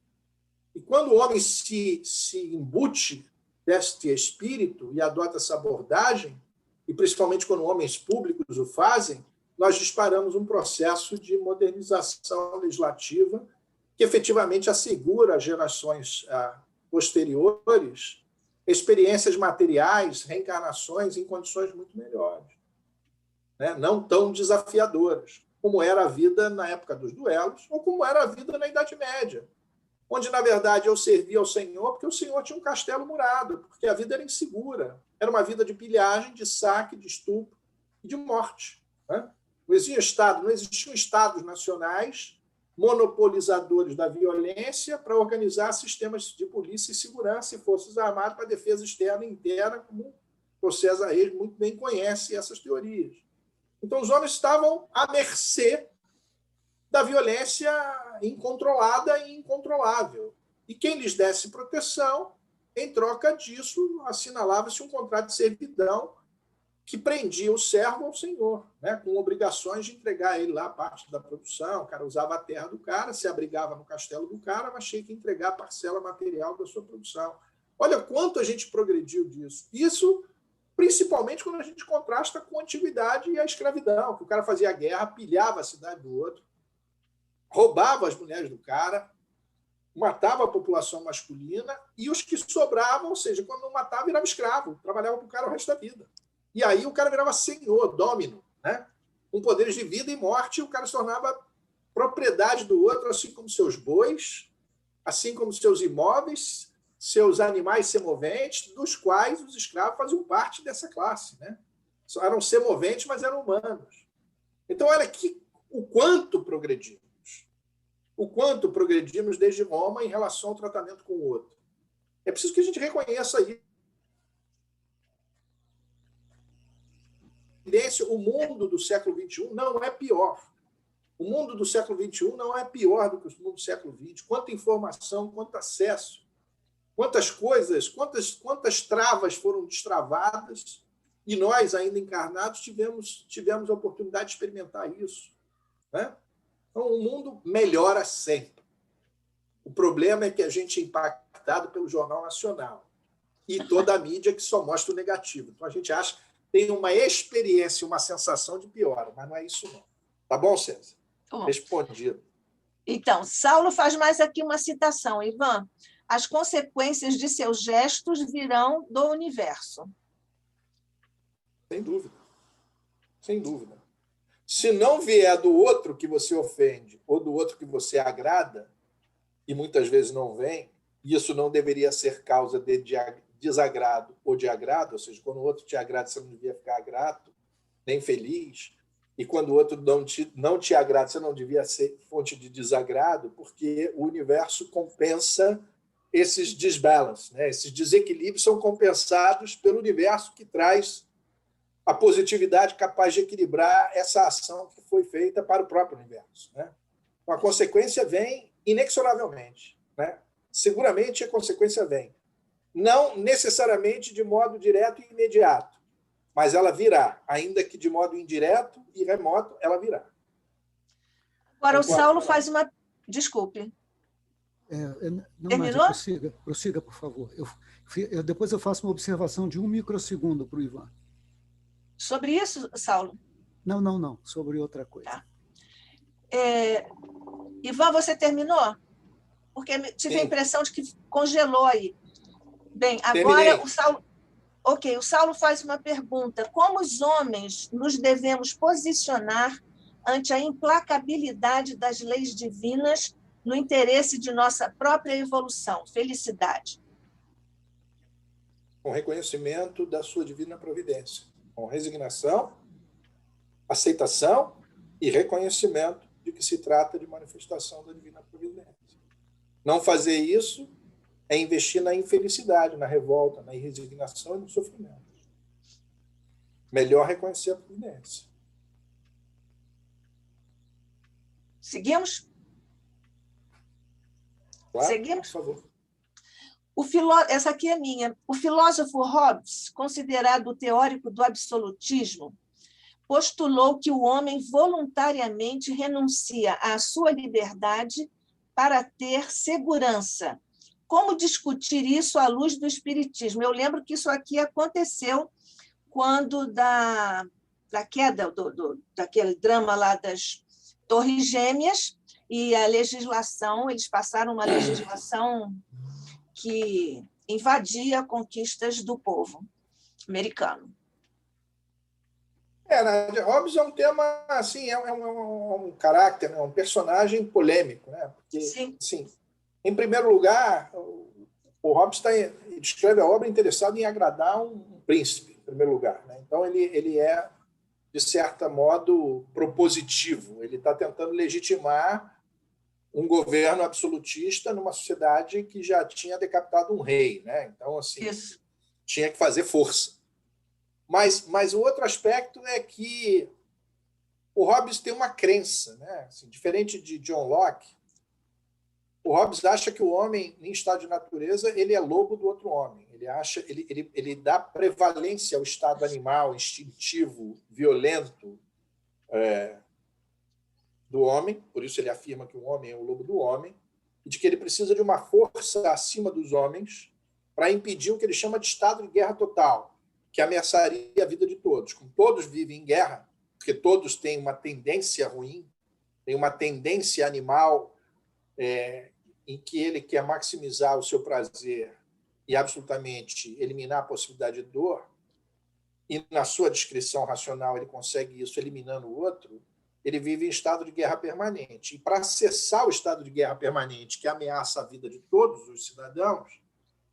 E quando o homem se embute deste espírito e adota essa abordagem, e principalmente quando homens públicos o fazem, nós disparamos um processo de modernização legislativa que efetivamente assegura às gerações posteriores experiências materiais, reencarnações em condições muito melhores, né? Não tão desafiadoras, como era a vida na época dos duelos ou como era a vida na Idade Média, onde, na verdade, eu servia ao Senhor porque o Senhor tinha um castelo murado, porque a vida era insegura. Era uma vida de pilhagem, de saque, de estupro e de morte, né? Não existiam estados nacionais monopolizadores da violência para organizar sistemas de polícia e segurança e forças armadas para defesa externa e interna, como o César Reis muito bem conhece essas teorias. Então, os homens estavam à mercê da violência incontrolada e incontrolável. E quem lhes desse proteção, em troca disso, assinalava-se um contrato de servidão que prendia o servo ao senhor, né, com obrigações de entregar a ele lá parte da produção. O cara usava a terra do cara, se abrigava no castelo do cara, mas tinha que entregar a parcela material da sua produção. Olha quanto a gente progrediu disso. Isso, principalmente quando a gente contrasta com a antiguidade e a escravidão, que o cara fazia guerra, pilhava a cidade do outro, roubava as mulheres do cara, matava a população masculina e os que sobravam, ou seja, quando não matava, virava escravo, trabalhava para o cara o resto da vida. E aí o cara virava senhor, domino, né? Com poderes de vida e morte, e o cara se tornava propriedade do outro, assim como seus bois, assim como seus imóveis, seus animais semoventes, dos quais os escravos faziam parte dessa classe, né? Eram semoventes, mas eram humanos. Então, olha aqui o quanto progredimos. O quanto progredimos desde Roma em relação ao tratamento com o outro. É preciso que a gente reconheça isso. O mundo do século XXI não é pior. O mundo do século XXI não é pior do que o mundo do século XX. Quanta informação, quanto acesso, quantas coisas, quantas travas foram destravadas e nós, ainda encarnados, tivemos a oportunidade de experimentar isso, né? Então, o mundo melhora sempre. O problema é que a gente é impactado pelo Jornal Nacional e toda a mídia que só mostra o negativo. Então, a gente acha que tem uma experiência, uma sensação de piora, mas não é isso, não. Tá bom, César? Respondido. Então, Saulo faz mais aqui uma citação. Ivan, as consequências de seus gestos virão do universo. Sem dúvida. Sem dúvida. Se não vier do outro que você ofende ou do outro que você agrada, e muitas vezes não vem, e isso não deveria ser causa de desagrado ou de agrado, ou seja, quando o outro te agrada, você não devia ficar grato, nem feliz, e quando o outro não te agrada, você não devia ser fonte de desagrado, porque o universo compensa esses desbalances, né? Esses desequilíbrios são compensados pelo universo que traz a positividade capaz de equilibrar essa ação que foi feita para o próprio universo, né? Então, a consequência vem inexoravelmente, né? Seguramente a consequência vem. Não necessariamente de modo direto e imediato, mas ela virá, ainda que de modo indireto e remoto, ela virá. Agora, o Saulo faz uma... Desculpe. Não, terminou? Nádia, prossiga, por favor. Depois eu faço uma observação de 1 microsegundo para o Ivan. Sobre isso, Saulo? Não, sobre outra coisa. Tá. Ivan, você terminou? Porque tive a impressão de que congelou aí. Bem, agora Terminei. O Saulo... Ok, o Saulo faz uma pergunta. Como os homens nos devemos posicionar ante a implacabilidade das leis divinas no interesse de nossa própria evolução? Felicidade. Com reconhecimento da sua divina providência. Com resignação, aceitação e reconhecimento de que se trata de manifestação da divina providência. Não fazer isso é investir na infelicidade, na revolta, na resignação e no sofrimento. Melhor reconhecer a providência. Seguimos? Claro, seguimos? por favor. Essa aqui é minha. O filósofo Hobbes, considerado o teórico do absolutismo, postulou que o homem voluntariamente renuncia à sua liberdade para ter segurança. Como discutir isso à luz do espiritismo? Eu lembro que isso aqui aconteceu quando da queda daquele drama lá das Torres Gêmeas, e a legislação, eles passaram uma legislação que invadia conquistas do povo americano. Nádia, Hobbes é um tema, assim, é um caráter, é um personagem polêmico, né? Porque, sim. Assim, em primeiro lugar, o Hobbes descreve a obra interessado em agradar um príncipe, em primeiro lugar, né? Então, ele é, de certo modo, propositivo. Ele está tentando legitimar um governo absolutista numa sociedade que já tinha decapitado um rei, né? Então, assim, tinha que fazer força. Mas o outro aspecto é que o Hobbes tem uma crença, né? Assim, diferente de John Locke, o Hobbes acha que o homem, em estado de natureza, ele é lobo do outro homem. Ele dá prevalência ao estado animal, instintivo, violento do homem, por isso ele afirma que o homem é o lobo do homem, e de que ele precisa de uma força acima dos homens para impedir o que ele chama de estado de guerra total, que ameaçaria a vida de todos. Como todos vivem em guerra, porque todos têm uma tendência ruim, têm uma tendência animal em que ele quer maximizar o seu prazer e absolutamente eliminar a possibilidade de dor, e na sua descrição racional ele consegue isso eliminando o outro, ele vive em estado de guerra permanente. E para cessar o estado de guerra permanente, que ameaça a vida de todos os cidadãos,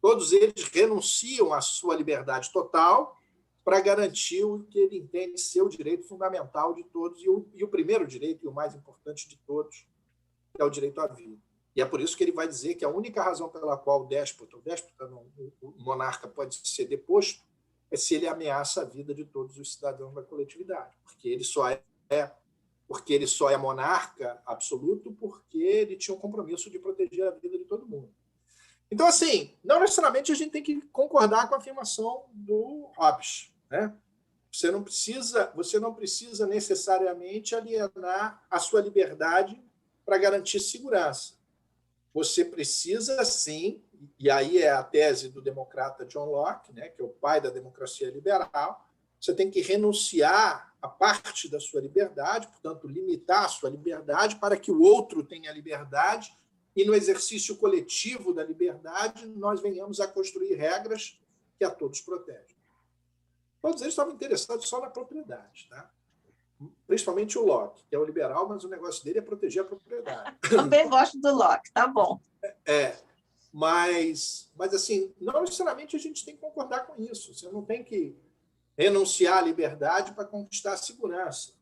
todos eles renunciam à sua liberdade total para garantir o que ele entende ser o direito fundamental de todos, e o primeiro direito, e o mais importante de todos, que é o direito à vida. E é por isso que ele vai dizer que a única razão pela qual o monarca pode ser deposto é se ele ameaça a vida de todos os cidadãos da coletividade, porque ele só é monarca absoluto porque ele tinha um compromisso de proteger a vida de todo mundo. Então, assim, não necessariamente a gente tem que concordar com a afirmação do Hobbes, né? Você não precisa necessariamente alienar a sua liberdade para garantir segurança. Você precisa, sim, e aí é a tese do democrata John Locke, né, que é o pai da democracia liberal, você tem que renunciar a parte da sua liberdade, portanto, limitar a sua liberdade para que o outro tenha liberdade e, no exercício coletivo da liberdade, nós venhamos a construir regras que a todos protegem. Todos eles estavam interessados só na propriedade, tá? Principalmente o Locke, que é o liberal, mas o negócio dele é proteger a propriedade. Também gosto do Locke, tá bom. Mas assim, não necessariamente a gente tem que concordar com isso. Você não tem que renunciar à liberdade para conquistar a segurança.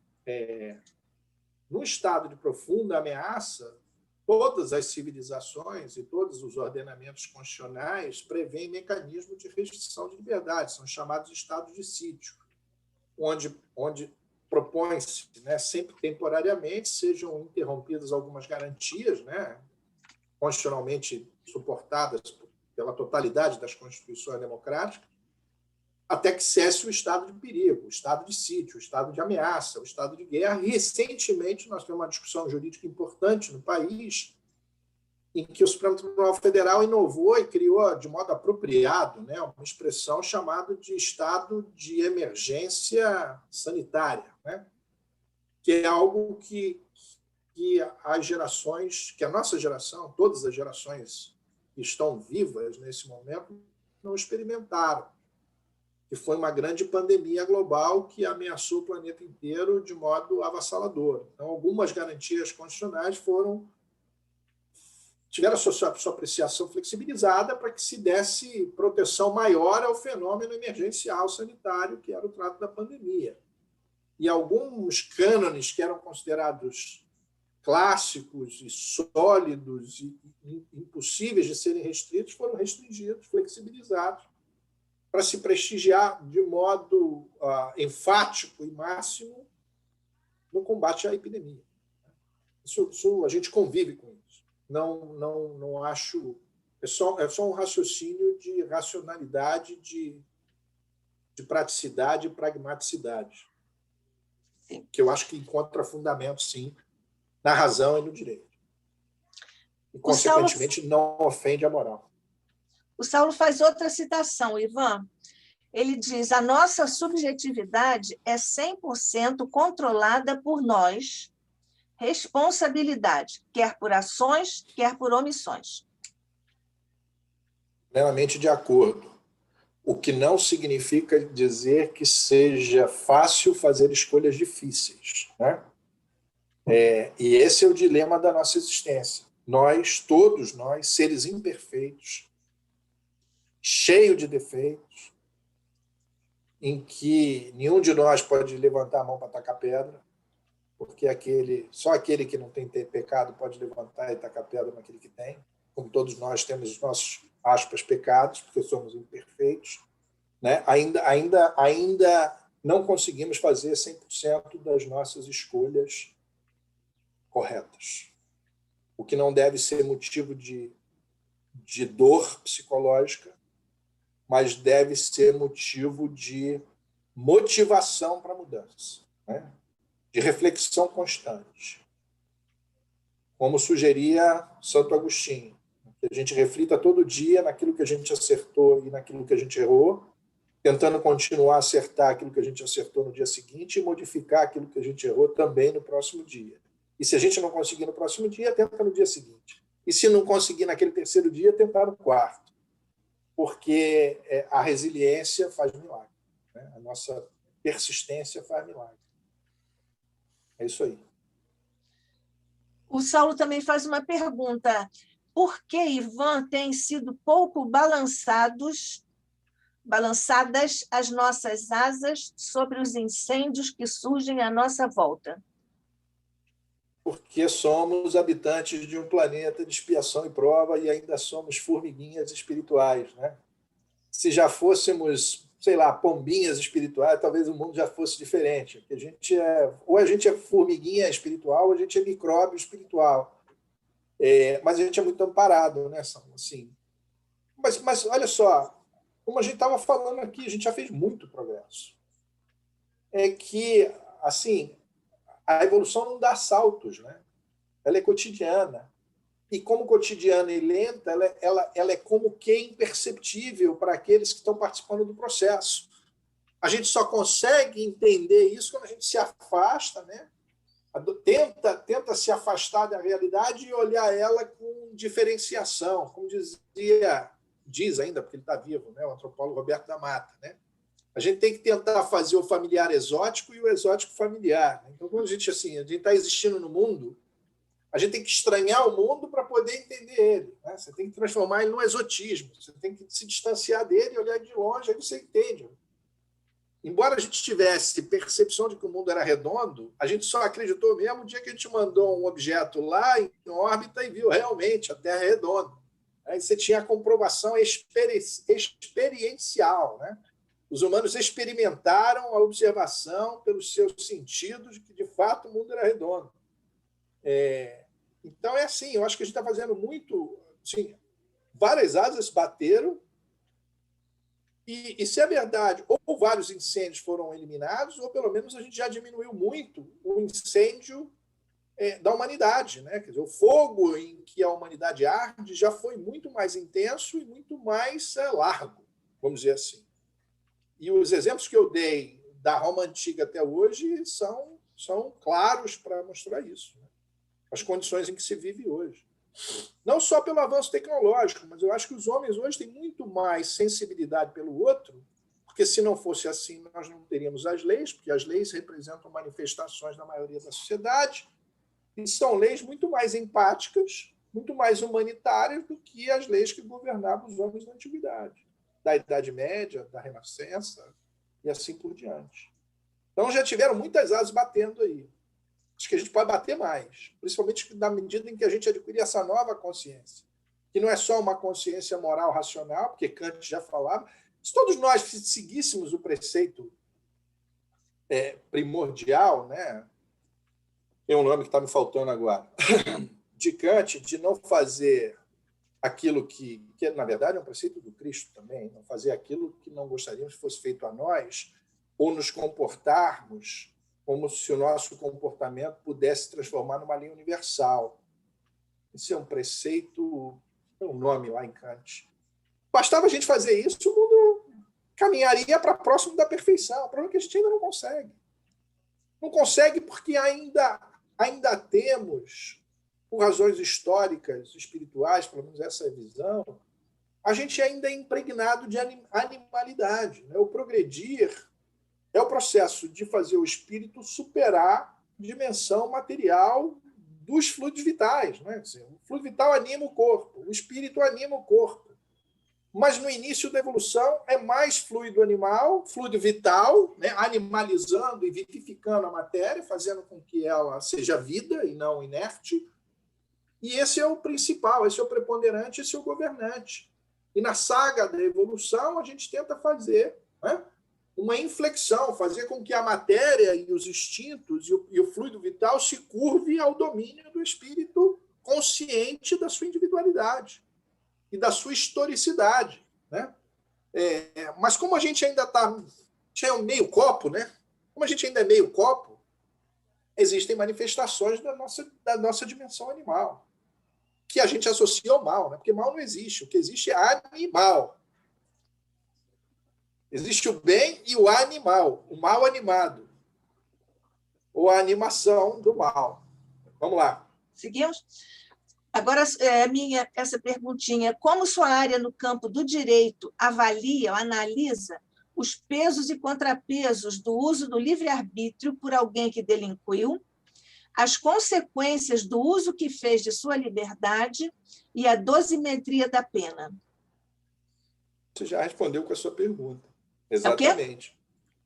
No estado de profunda ameaça, todas as civilizações e todos os ordenamentos constitucionais prevêem mecanismos de restrição de liberdade, são chamados estados de sítio, onde propõe-se, né, sempre temporariamente, sejam interrompidas algumas garantias, né, constitucionalmente suportadas pela totalidade das constituições democráticas, até que cesse o estado de perigo, o estado de sítio, o estado de ameaça, o estado de guerra. E, recentemente, nós temos uma discussão jurídica importante no país, em que o Supremo Tribunal Federal inovou e criou, de modo apropriado, né, uma expressão chamada de estado de emergência sanitária, né, que é algo que as gerações, que a nossa geração, todas as gerações que estão vivas nesse momento, não experimentaram, que foi uma grande pandemia global que ameaçou o planeta inteiro de modo avassalador. Então, algumas garantias constitucionais tiveram a sua apreciação flexibilizada para que se desse proteção maior ao fenômeno emergencial sanitário, que era o trato da pandemia. E alguns cânones que eram considerados clássicos e sólidos e impossíveis de serem restritos foram restringidos, flexibilizados, para se prestigiar de modo enfático e máximo no combate à epidemia. Isso a gente convive com isso. Não acho... É só um raciocínio de racionalidade, de praticidade e pragmaticidade, que eu acho que encontra fundamento, sim, na razão e no direito. E, consequentemente, não ofende a moral. O Saulo faz outra citação, Ivan. Ele diz: a nossa subjetividade é 100% controlada por nós, responsabilidade, quer por ações, quer por omissões. Plenamente de acordo. O que não significa dizer que seja fácil fazer escolhas difíceis, né? E esse é o dilema da nossa existência. Todos nós, seres imperfeitos, cheios de defeitos, em que nenhum de nós pode levantar a mão para tacar pedra, porque só aquele que não tem pecado pode levantar e tacar pedra naquele que tem. Como todos nós temos os nossos, aspas, pecados, porque somos imperfeitos, né? Ainda não conseguimos fazer 100% das nossas escolhas corretas. O que não deve ser motivo de dor psicológica, mas deve ser motivo de motivação para a mudança, né? De reflexão constante. Como sugeria Santo Agostinho, Que a gente reflita todo dia naquilo que a gente acertou e naquilo que a gente errou, tentando continuar a acertar aquilo que a gente acertou no dia seguinte e modificar aquilo que a gente errou também no próximo dia. E se a gente não conseguir no próximo dia, tenta no dia seguinte. E se não conseguir naquele terceiro dia, tentar no quarto. Porque a resiliência faz milagre, né? A nossa persistência faz milagre. É isso aí. O Saulo também faz uma pergunta. Por que, Ivan, têm sido pouco balançadas as nossas asas sobre os incêndios que surgem à nossa volta? Porque somos habitantes de um planeta de expiação e prova e ainda somos formiguinhas espirituais, né? Se já fôssemos, sei lá, pombinhas espirituais, talvez o mundo já fosse diferente. Porque ou a gente é formiguinha espiritual, ou a gente é micróbio espiritual. Mas a gente é muito amparado, né? Assim, mas olha só, como a gente estava falando aqui, a gente já fez muito progresso. É que, assim, a evolução não dá saltos, né? Ela é cotidiana. E como cotidiana e lenta, ela é como que imperceptível para aqueles que estão participando do processo. A gente só consegue entender isso quando a gente se afasta, né? Tenta se afastar da realidade e olhar ela com diferenciação, como diz ainda, porque ele está vivo, né? O antropólogo Roberto da Mata, né? A gente tem que tentar fazer o familiar exótico e o exótico familiar. Então, quando a gente está existindo no mundo, a gente tem que estranhar o mundo para poder entender ele, né? Você tem que transformar ele num exotismo, você tem que se distanciar dele e olhar de longe, aí você entende. Embora a gente tivesse percepção de que o mundo era redondo, a gente só acreditou mesmo no dia que a gente mandou um objeto lá em órbita e viu realmente a Terra é redonda. Aí você tinha a comprovação experiencial, né? Os humanos experimentaram a observação pelos seus sentidos de que, de fato, o mundo era redondo. Então, é assim, eu acho que a gente está fazendo muito... Assim, várias asas bateram e, se é verdade, ou vários incêndios foram eliminados, ou pelo menos a gente já diminuiu muito o incêndio da humanidade, né? Quer dizer, o fogo em que a humanidade arde já foi muito mais intenso e muito mais largo, vamos dizer assim. E os exemplos que eu dei da Roma Antiga até hoje são claros para mostrar isso, né? As condições em que se vive hoje. Não só pelo avanço tecnológico, mas eu acho que os homens hoje têm muito mais sensibilidade pelo outro, porque se não fosse assim, nós não teríamos as leis, porque as leis representam manifestações da maioria da sociedade, e são leis muito mais empáticas, muito mais humanitárias do que as leis que governavam os homens na antiguidade, da Idade Média, da Renascença e assim por diante. Então já tiveram muitas asas batendo aí. Acho que a gente pode bater mais, principalmente na medida em que a gente adquirir essa nova consciência, que não é só uma consciência moral racional, porque Kant já falava. Se todos nós seguíssemos o preceito primordial, né? Tem um nome que está me faltando agora, de Kant, de não fazer aquilo que, na verdade, é um preceito do Cristo também, não fazer aquilo que não gostaríamos que fosse feito a nós, ou nos comportarmos como se o nosso comportamento pudesse transformar numa lei universal. Esse é um preceito, tem um nome lá em Kant. Bastava a gente fazer isso, o mundo caminharia para próximo da perfeição. O problema é que a gente ainda não consegue. Não consegue porque ainda temos, por razões históricas, espirituais, pelo menos essa é a visão, a gente ainda é impregnado de animalidade, né? O progredir é o processo de fazer o espírito superar a dimensão material dos fluidos vitais, né? O fluido vital anima o corpo, o espírito anima o corpo. Mas no início da evolução é mais fluido animal, fluido vital, né? Animalizando e vivificando a matéria, fazendo com que ela seja vida e não inerte. E esse é o principal, esse é o preponderante, esse é o governante. E na saga da evolução a gente tenta fazer, né, uma inflexão, fazer com que a matéria e os instintos e o fluido vital se curvem ao domínio do espírito consciente da sua individualidade e da sua historicidade, né? Mas como a gente ainda está meio copo, né? Como a gente ainda é meio copo, existem manifestações da nossa dimensão animal, que a gente associa ao mal, né? Porque mal não existe. O que existe é animal. Existe o bem e o animal, o mal animado, ou a animação do mal. Vamos lá. Seguimos? Agora, essa perguntinha: como sua área no campo do direito avalia ou analisa os pesos e contrapesos do uso do livre-arbítrio por alguém que delinquiu, as consequências do uso que fez de sua liberdade e a dosimetria da pena? Você já respondeu com a sua pergunta. Exatamente.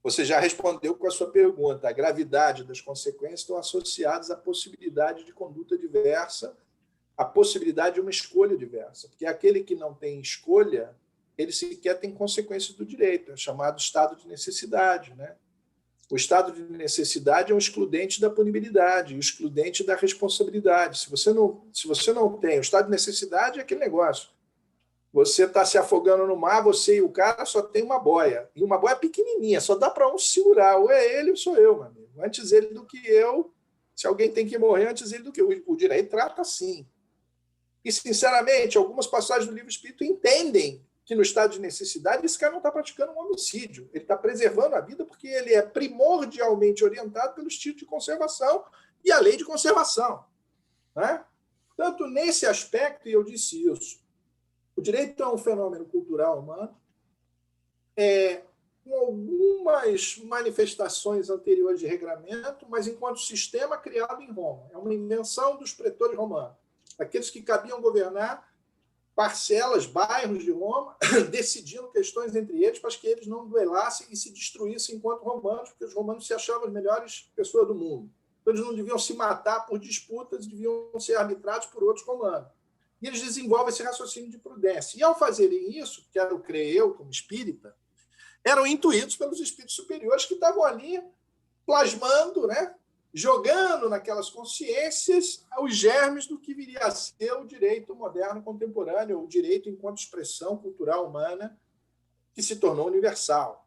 Você já respondeu com a sua pergunta. A gravidade das consequências estão associadas à possibilidade de conduta diversa, à possibilidade de uma escolha diversa. Porque aquele que não tem escolha, ele sequer tem consequências do direito, é chamado estado de necessidade, né? O estado de necessidade é um excludente da punibilidade, o excludente da responsabilidade. Se você não tem o estado de necessidade, é aquele negócio. Você está se afogando no mar, você e o cara só tem uma boia. E uma boia pequenininha, só dá para um segurar. Ou é ele ou sou eu, meu amigo. Antes ele do que eu. Se alguém tem que morrer, antes ele do que eu. O direito trata assim. E, sinceramente, algumas passagens do livro Espírito entendem que no estado de necessidade esse cara não está praticando um homicídio. Ele está preservando a vida porque ele é primordialmente orientado pelo instinto de conservação e a lei de conservação. Né? Tanto nesse aspecto, e eu disse isso, o direito é um fenômeno cultural humano, com algumas manifestações anteriores de regramento, mas enquanto sistema criado em Roma. É uma invenção dos pretores romanos, aqueles que cabiam governar parcelas, bairros de Roma, decidindo questões entre eles para que eles não duelassem e se destruíssem enquanto romanos, porque os romanos se achavam as melhores pessoas do mundo. Então, eles não deviam se matar por disputas, deviam ser arbitrados por outros romanos. E eles desenvolvem esse raciocínio de prudência. E, ao fazerem isso, quero crer eu, como espírita, eram intuídos pelos espíritos superiores que estavam ali plasmando, né, jogando naquelas consciências os germes do que viria a ser o direito moderno contemporâneo, o direito enquanto expressão cultural humana que se tornou universal.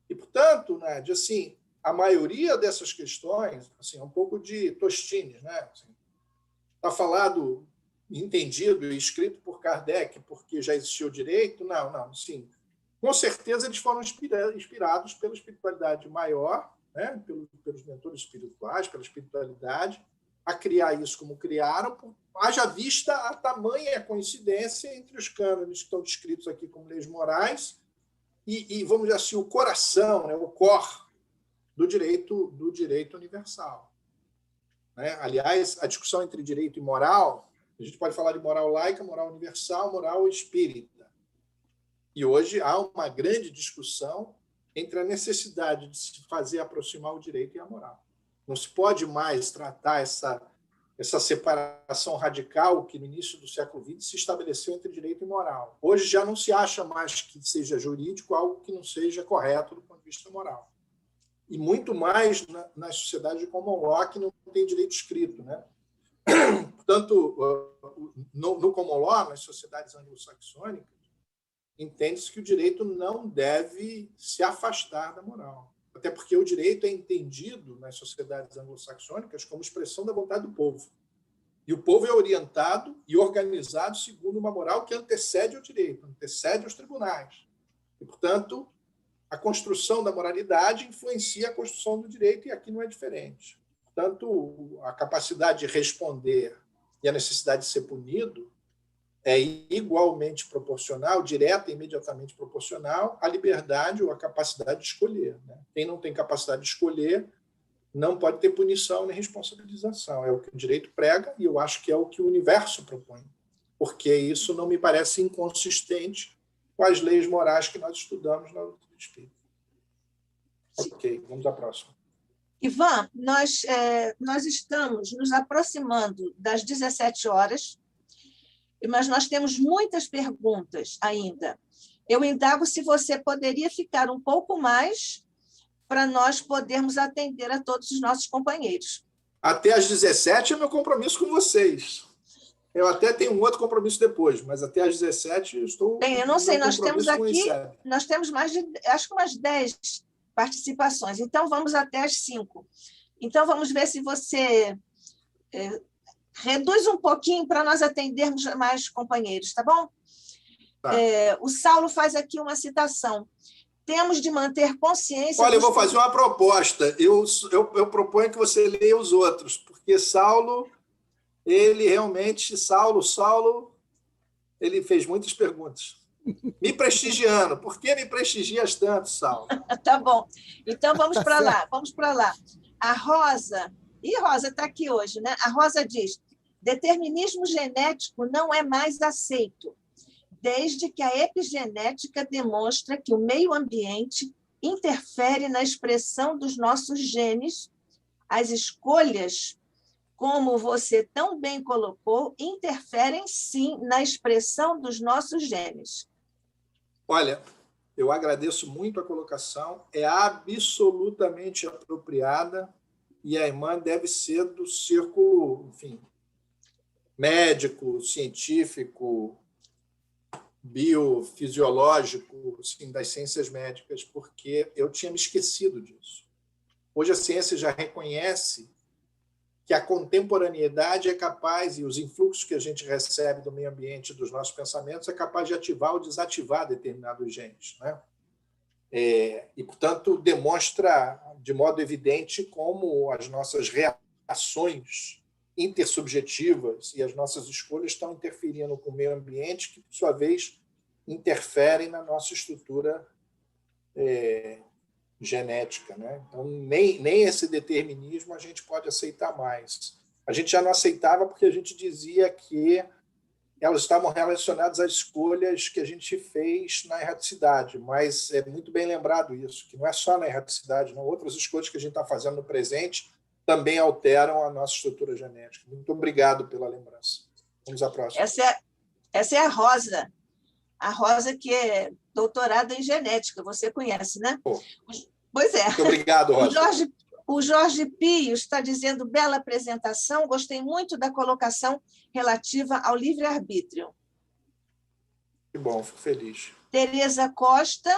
E, portanto, né, assim, a maioria dessas questões, assim, é um pouco de Tostines, né? Assim, está falado, entendido e escrito por Kardec porque já existia o direito? Não, sim. Com certeza eles foram inspirados pela espiritualidade maior, né? pelos mentores espirituais, pela espiritualidade, a criar isso como criaram, haja vista a tamanha coincidência entre os cânones que estão descritos aqui como leis morais e vamos dizer assim, o coração, né? O core do direito universal. Né? Aliás, a discussão entre direito e moral, a gente pode falar de moral laica, moral universal, moral espírita. E hoje há uma grande discussão entre a necessidade de se fazer aproximar o direito e a moral. Não se pode mais tratar essa separação radical que no início do século XX se estabeleceu entre direito e moral. Hoje já não se acha mais que seja jurídico algo que não seja correto do ponto de vista moral. E muito mais nas sociedades de common law que não tem direito escrito, né? Portanto, no common law, nas sociedades anglo-saxônicas, entende-se que o direito não deve se afastar da moral. Até porque o direito é entendido nas sociedades anglo-saxônicas como expressão da vontade do povo. E o povo é orientado e organizado segundo uma moral que antecede ao direito, antecede aos tribunais. E, portanto, a construção da moralidade influencia a construção do direito, e aqui não é diferente. Portanto, a capacidade de responder e a necessidade de ser punido é igualmente proporcional, direta e imediatamente proporcional à liberdade ou à capacidade de escolher. Né? Quem não tem capacidade de escolher não pode ter punição nem responsabilização. É o que o direito prega e eu acho que é o que o universo propõe, porque isso não me parece inconsistente com as leis morais que nós estudamos na doutrina espírita. Ok, vamos à próxima. Ivan, nós estamos nos aproximando das 17 horas, mas nós temos muitas perguntas ainda. Eu indago se você poderia ficar um pouco mais para nós podermos atender a todos os nossos companheiros. Até às 17 é meu compromisso com vocês. Eu até tenho um outro compromisso depois, mas até às 17 eu estou... Bem, eu não sei, nós temos mais de, acho que umas 10 participações, então vamos até às 5. Então, vamos ver se você Reduz um pouquinho para nós atendermos mais companheiros, tá bom? Tá. O Saulo faz aqui uma citação. Temos de manter consciência... Olha, eu vou fazer uma proposta. Eu proponho que você leia os outros, porque Saulo, ele realmente... Saulo, ele fez muitas perguntas. Me prestigiando. Por que me prestigias tanto, Saulo? Tá bom. Então, vamos para lá. Vamos para lá. A Rosa... Rosa está aqui hoje, né? A Rosa diz: determinismo genético não é mais aceito, desde que a epigenética demonstra que o meio ambiente interfere na expressão dos nossos genes. As escolhas, como você tão bem colocou, interferem sim na expressão dos nossos genes. Olha, eu agradeço muito a colocação, é absolutamente apropriada, e a irmã deve ser do círculo, enfim, médico, científico, biofisiológico, assim, das ciências médicas, porque eu tinha me esquecido disso. Hoje a ciência já reconhece que a contemporaneidade é capaz, e os influxos que a gente recebe do meio ambiente, dos nossos pensamentos, é capaz de ativar ou desativar determinados genes, né? E, portanto, demonstra de modo evidente como as nossas reações intersubjetivas e as nossas escolhas estão interferindo com o meio ambiente, que, por sua vez, interferem na nossa estrutura genética, né? Então, nem esse determinismo a gente pode aceitar mais. A gente já não aceitava porque a gente dizia que elas estavam relacionadas às escolhas que a gente fez na erraticidade, mas é muito bem lembrado isso, que não é só na erraticidade, não. Outras escolhas que a gente está fazendo no presente também alteram a nossa estrutura genética. Muito obrigado pela lembrança. Vamos à próxima. Essa é a Rosa que é doutorada em genética, você conhece, né? Pois é. Muito obrigado, Rosa. O Jorge Pio está dizendo: bela apresentação, gostei muito da colocação relativa ao livre-arbítrio. Que bom, fico feliz. Tereza Costa: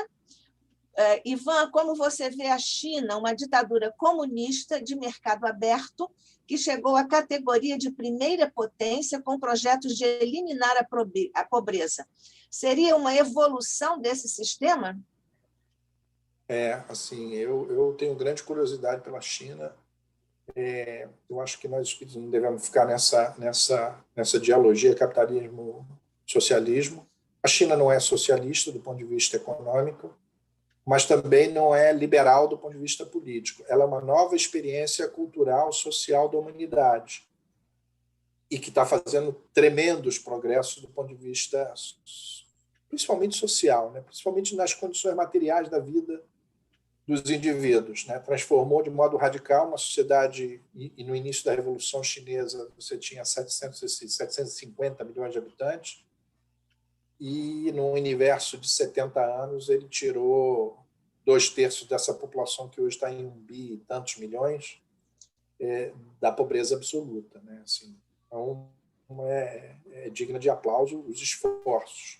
Ivan, como você vê a China, uma ditadura comunista de mercado aberto que chegou à categoria de primeira potência com projetos de eliminar a pobreza? Seria uma evolução desse sistema? Assim, eu tenho grande curiosidade pela China. Eu acho que nós não devemos ficar nessa dialogia capitalismo-socialismo. A China não é socialista do ponto de vista econômico, mas também não é liberal do ponto de vista político. Ela é uma nova experiência cultural, social da humanidade e que está fazendo tremendos progressos do ponto de vista principalmente social, né? Principalmente nas condições materiais da vida dos indivíduos, né? Transformou de modo radical uma sociedade, e no início da Revolução Chinesa você tinha 750 milhões de habitantes, e num universo de 70 anos ele tirou 2/3 dessa população, que hoje está em 1 bi e tantos milhões, da pobreza absoluta, né? Assim, então, é digna de aplauso os esforços,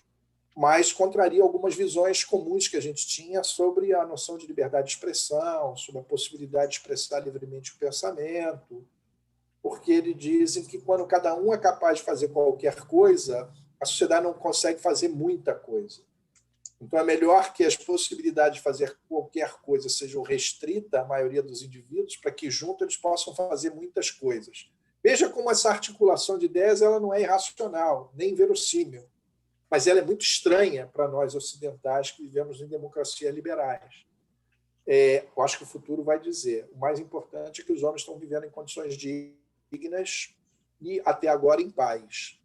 mas contraria algumas visões comuns que a gente tinha sobre a noção de liberdade de expressão, sobre a possibilidade de expressar livremente o pensamento, porque eles dizem que quando cada um é capaz de fazer qualquer coisa, a sociedade não consegue fazer muita coisa. Então, é melhor que as possibilidades de fazer qualquer coisa sejam restritas à maioria dos indivíduos, para que juntos eles possam fazer muitas coisas. Veja como essa articulação de ideias ela não é irracional, nem inverossímil, mas ela é muito estranha para nós ocidentais que vivemos em democracias liberais. Eu acho que o futuro vai dizer: o mais importante é que os homens estão vivendo em condições dignas e, até agora, em paz.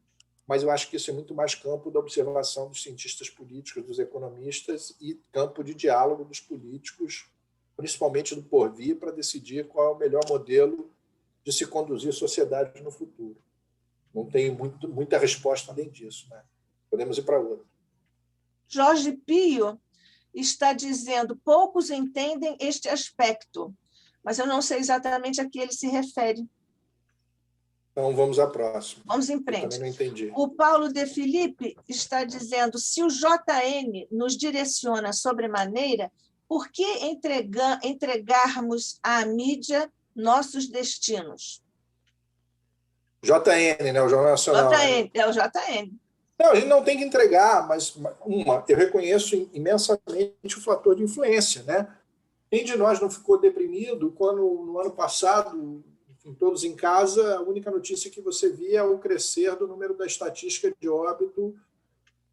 Mas eu acho que isso é muito mais campo da observação dos cientistas políticos, dos economistas, e campo de diálogo dos políticos, principalmente do porvir, para decidir qual é o melhor modelo de se conduzir a sociedade no futuro. Não tem muita resposta além disso, né? Podemos ir para outra. Jorge Pio está dizendo: poucos entendem este aspecto, mas eu não sei exatamente a que ele se refere. Então, vamos à próxima. Vamos em frente. Eu também não entendi. O Paulo de Felipe está dizendo: se o JN nos direciona sobremaneira, por que entregarmos à mídia nossos destinos? JN, né? O Jornal Nacional. JN, é o JN. Não, a gente não tem que entregar, mas eu reconheço imensamente o fator de influência, né? Quem de nós não ficou deprimido quando, no ano passado, enfim, todos em casa, a única notícia que você via é o crescer do número da estatística de óbito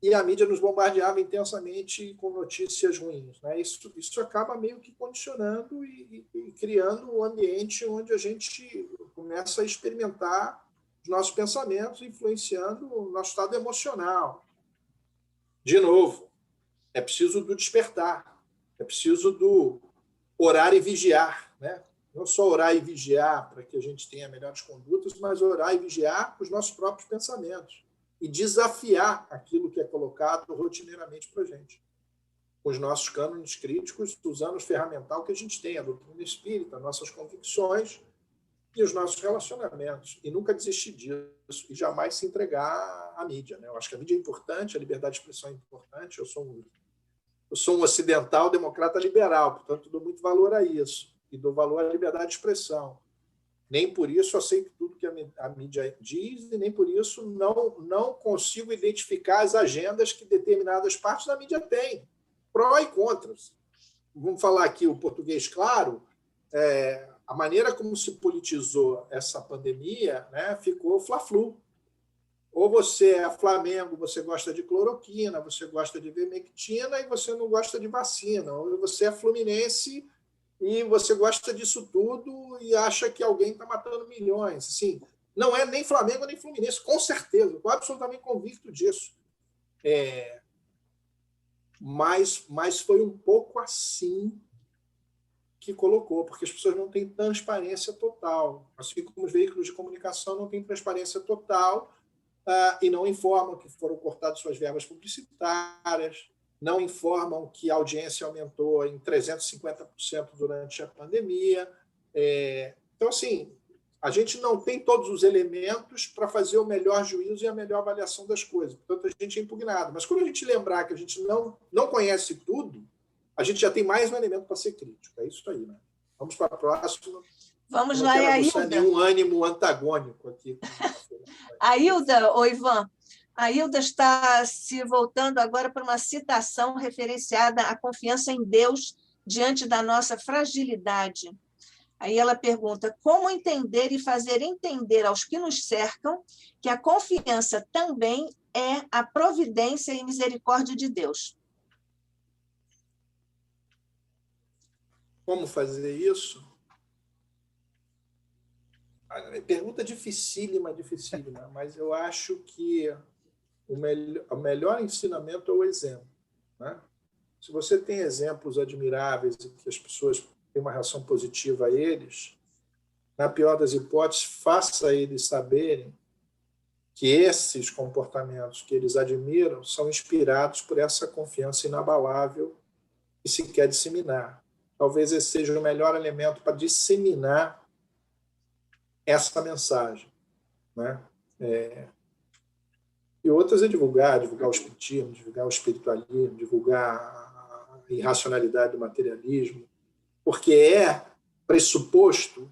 e a mídia nos bombardeava intensamente com notícias ruins, né? Isso acaba meio que condicionando e criando um ambiente onde a gente começa a experimentar os nossos pensamentos, influenciando o nosso estado emocional. De novo, é preciso do despertar, é preciso do orar e vigiar, né? Não só orar e vigiar para que a gente tenha melhores condutas, mas orar e vigiar os nossos próprios pensamentos e desafiar aquilo que é colocado rotineiramente para a gente. Com os nossos cânones críticos, usando o ferramental que a gente tem, a doutrina espírita, nossas convicções e os nossos relacionamentos. E nunca desistir disso e jamais se entregar à mídia, né? Eu acho que a mídia é importante, a liberdade de expressão é importante. Eu sou um ocidental democrata liberal, portanto, dou muito valor a isso. E dou valor à liberdade de expressão. Nem por isso aceito tudo que a mídia diz e nem por isso não consigo identificar as agendas que determinadas partes da mídia têm, pró e contras. Vamos falar aqui o português claro, a maneira como se politizou essa pandemia, né, ficou fla-flu. Ou você é Flamengo, você gosta de cloroquina, você gosta de ivermectina e você não gosta de vacina. Ou você é Fluminense e você gosta disso tudo e acha que alguém está matando milhões. Assim, não é nem Flamengo nem Fluminense, com certeza. Estou absolutamente convicto disso. Mas foi um pouco assim que colocou, porque as pessoas não têm transparência total. Assim como os veículos de comunicação não têm transparência total e não informam que foram cortadas suas verbas publicitárias, não informam que a audiência aumentou em 350% durante a pandemia. Então, assim, a gente não tem todos os elementos para fazer o melhor juízo e a melhor avaliação das coisas. Portanto, a gente é impugnado. Mas quando a gente lembrar que a gente não conhece tudo, a gente já tem mais um elemento para ser crítico. É isso aí, né? Vamos para a próxima. Vamos lá, Ailda. Não quero nenhum ânimo antagônico aqui. Ailda, Ivan, a Ailda está se voltando agora para uma citação referenciada à confiança em Deus diante da nossa fragilidade. Aí ela pergunta, como entender e fazer entender aos que nos cercam que a confiança também é a providência e misericórdia de Deus? Como fazer isso? Pergunta dificílima, mas eu acho que o melhor ensinamento é o exemplo, né? Se você tem exemplos admiráveis e que as pessoas têm uma reação positiva a eles, na pior das hipóteses, faça eles saberem que esses comportamentos que eles admiram são inspirados por essa confiança inabalável que se quer disseminar. Talvez esse seja o melhor elemento para disseminar essa mensagem, né? E outras é divulgar o espiritismo, divulgar o espiritualismo, divulgar a irracionalidade do materialismo, porque é pressuposto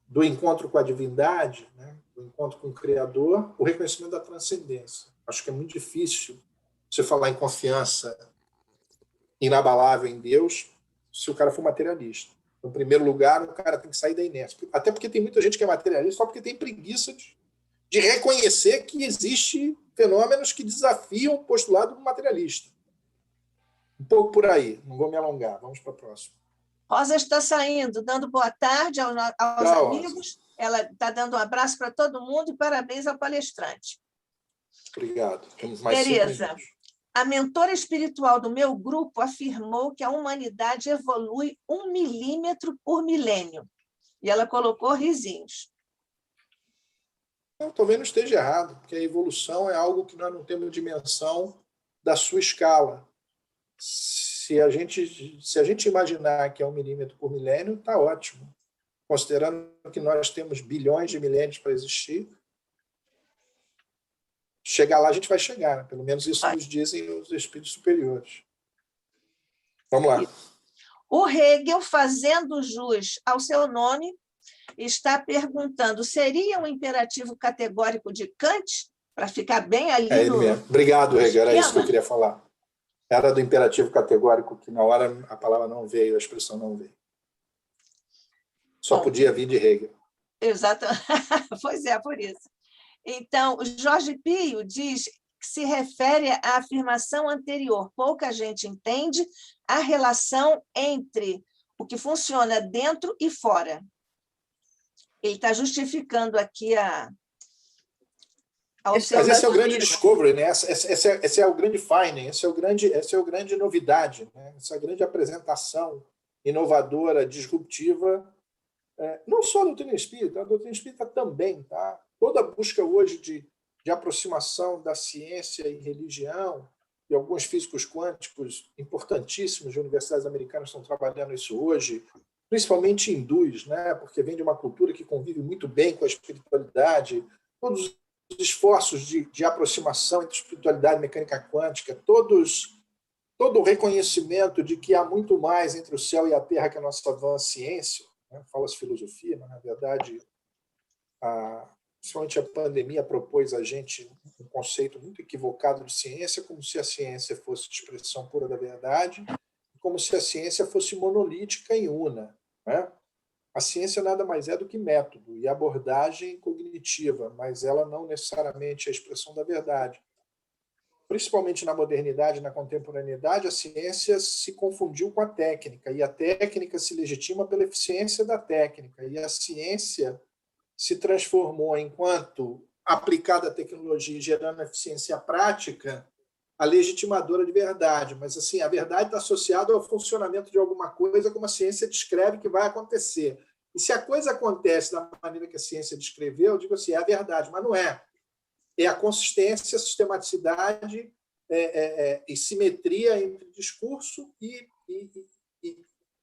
do encontro com a divindade, né? Do encontro com o Criador, o reconhecimento da transcendência. Acho que é muito difícil você falar em confiança inabalável em Deus se o cara for materialista. No primeiro lugar, o cara tem que sair da inércia. Até porque tem muita gente que é materialista só porque tem preguiça de reconhecer que existem fenômenos que desafiam o postulado do materialista. Um pouco por aí, não vou me alongar. Vamos para a próxima. Rosa está saindo, dando boa tarde aos Tchau, amigos. Rosa. Ela está dando um abraço para todo mundo e parabéns ao palestrante. Obrigado. Temos mais Tereza, a mentora espiritual do meu grupo afirmou que a humanidade evolui 1 milímetro por milênio. E ela colocou risinhos. Talvez não esteja errado, porque a evolução é algo que nós não temos dimensão da sua escala. Se a gente imaginar que é 1 milímetro por milênio, está ótimo. Considerando que nós temos bilhões de milênios para existir, chegar lá a gente vai chegar, né? Pelo menos isso nos dizem os espíritos superiores. Vamos lá. O Hegel, fazendo jus ao seu nome, está perguntando, seria um imperativo categórico de Kant, para ficar bem ali É ele mesmo. Obrigado, Hegel, era isso que eu esquema? queria falar. Era do imperativo categórico, que na hora a palavra não veio, a expressão não veio. Só Bom, podia vir de Hegel. Exato. Pois é, por isso. Então, Jorge Pio diz que se refere à afirmação anterior. Pouca gente entende a relação entre o que funciona dentro e fora. Ele está justificando aqui a observação. Mas esse é o grande discovery, né? Esse é o grande finding, essa é o grande novidade, né? Essa grande apresentação inovadora, disruptiva, não só a doutrina espírita, a doutrina espírita também, tá? Toda a busca hoje de aproximação da ciência e religião, e alguns físicos quânticos importantíssimos de universidades americanas estão trabalhando isso hoje, principalmente hindus, né? Porque vem de uma cultura que convive muito bem com a espiritualidade, todos os esforços de aproximação entre espiritualidade e mecânica quântica, todo o reconhecimento de que há muito mais entre o céu e a terra que a nossa vã ciência, né? Fala-se filosofia, mas, na verdade, principalmente a pandemia propôs a gente um conceito muito equivocado de ciência, como se a ciência fosse expressão pura da verdade, como se a ciência fosse monolítica e una, né? A ciência nada mais é do que método e abordagem cognitiva, mas ela não necessariamente é a expressão da verdade. Principalmente na modernidade e na contemporaneidade, a ciência se confundiu com a técnica, e a técnica se legitima pela eficiência da técnica, e a ciência se transformou, enquanto aplicada à tecnologia e gerando eficiência prática, a legitimadora de verdade. Mas assim, a verdade está associada ao funcionamento de alguma coisa, como a ciência descreve que vai acontecer. E se a coisa acontece da maneira que a ciência descreveu, eu digo assim, é a verdade, mas não é. É a consistência, a sistematicidade e simetria entre discurso e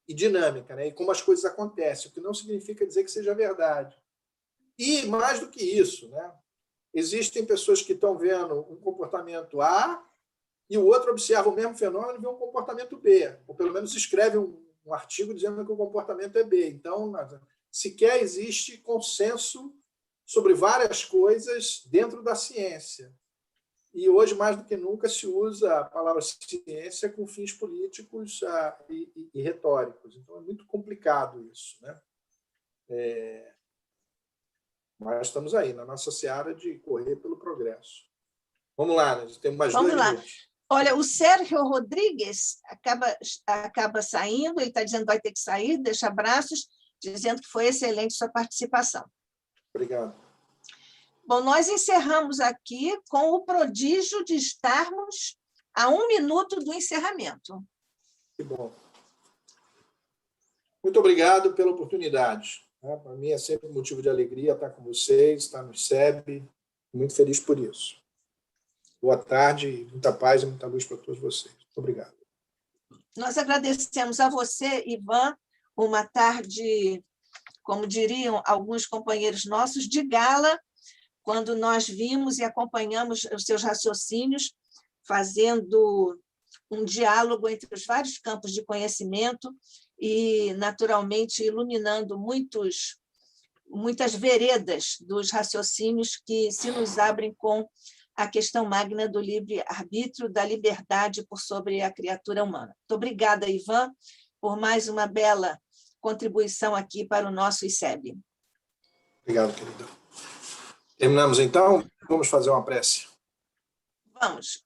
dinâmica, né? E como as coisas acontecem, o que não significa dizer que seja verdade. E, mais do que isso, né? Existem pessoas que estão vendo um comportamento A e o outro observa o mesmo fenômeno e vê um comportamento B, ou pelo menos escreve um artigo dizendo que o comportamento é B. Então, sequer existe consenso sobre várias coisas dentro da ciência. E hoje, mais do que nunca, se usa a palavra ciência com fins políticos e retóricos. Então, é muito complicado isso, né? Mas estamos aí, na nossa seara de correr pelo progresso. Vamos lá, né? Temos mais 2 minutos. Olha, o Sérgio Rodrigues acaba saindo, ele está dizendo que vai ter que sair, deixa abraços, dizendo que foi excelente sua participação. Obrigado. Bom, nós encerramos aqui com o prodígio de estarmos a 1 minuto do encerramento. Que bom. Muito obrigado pela oportunidade. Para mim é sempre um motivo de alegria estar com vocês, estar no SEB. Muito feliz por isso. Boa tarde, muita paz e muita luz para todos vocês. Muito obrigado. Nós agradecemos a você, Ivan, uma tarde, como diriam alguns companheiros nossos, de gala, quando nós vimos e acompanhamos os seus raciocínios, fazendo um diálogo entre os vários campos de conhecimento e, naturalmente, iluminando muitas veredas dos raciocínios que se nos abrem com a questão magna do livre-arbítrio, da liberdade por sobre a criatura humana. Muito obrigada, Ivan, por mais uma bela contribuição aqui para o nosso ICEB. Obrigado, querida. Terminamos, então? Vamos fazer uma prece. Vamos.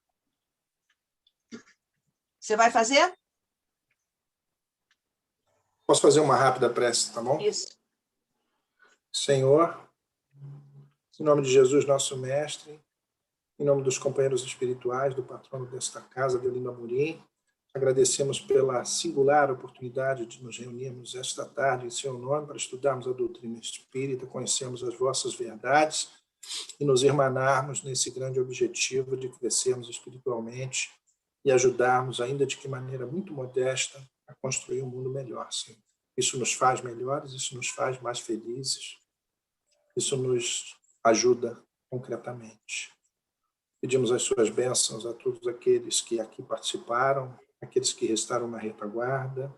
Você vai fazer? Posso fazer uma rápida prece, tá bom? Isso. Senhor, em nome de Jesus, nosso mestre, em nome dos companheiros espirituais, do patrono desta casa, Deolinda Amorim, agradecemos pela singular oportunidade de nos reunirmos esta tarde em seu nome para estudarmos a doutrina espírita, conhecermos as vossas verdades e nos irmanarmos nesse grande objetivo de crescermos espiritualmente e ajudarmos, ainda de que maneira muito modesta, a construir um mundo melhor, Senhor. Isso nos faz melhores, isso nos faz mais felizes, isso nos ajuda concretamente. Pedimos as suas bênçãos a todos aqueles que aqui participaram, aqueles que restaram na retaguarda,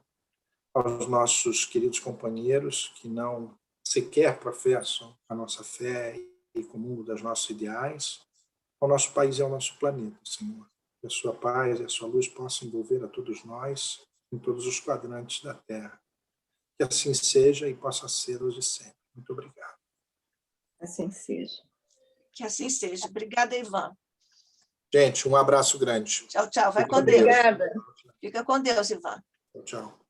aos nossos queridos companheiros que não sequer professam a nossa fé e comungam das nossos ideais, ao nosso país e ao nosso planeta, Senhor. Que a sua paz e a sua luz possam envolver a todos nós, em todos os quadrantes da Terra. Que assim seja e possa ser hoje e sempre. Muito obrigado. Assim seja. Que assim seja. Obrigada, Ivan. Gente, um abraço grande. Tchau, tchau. Vai Fica com Deus. Obrigada. Fica com Deus, Ivan. Tchau.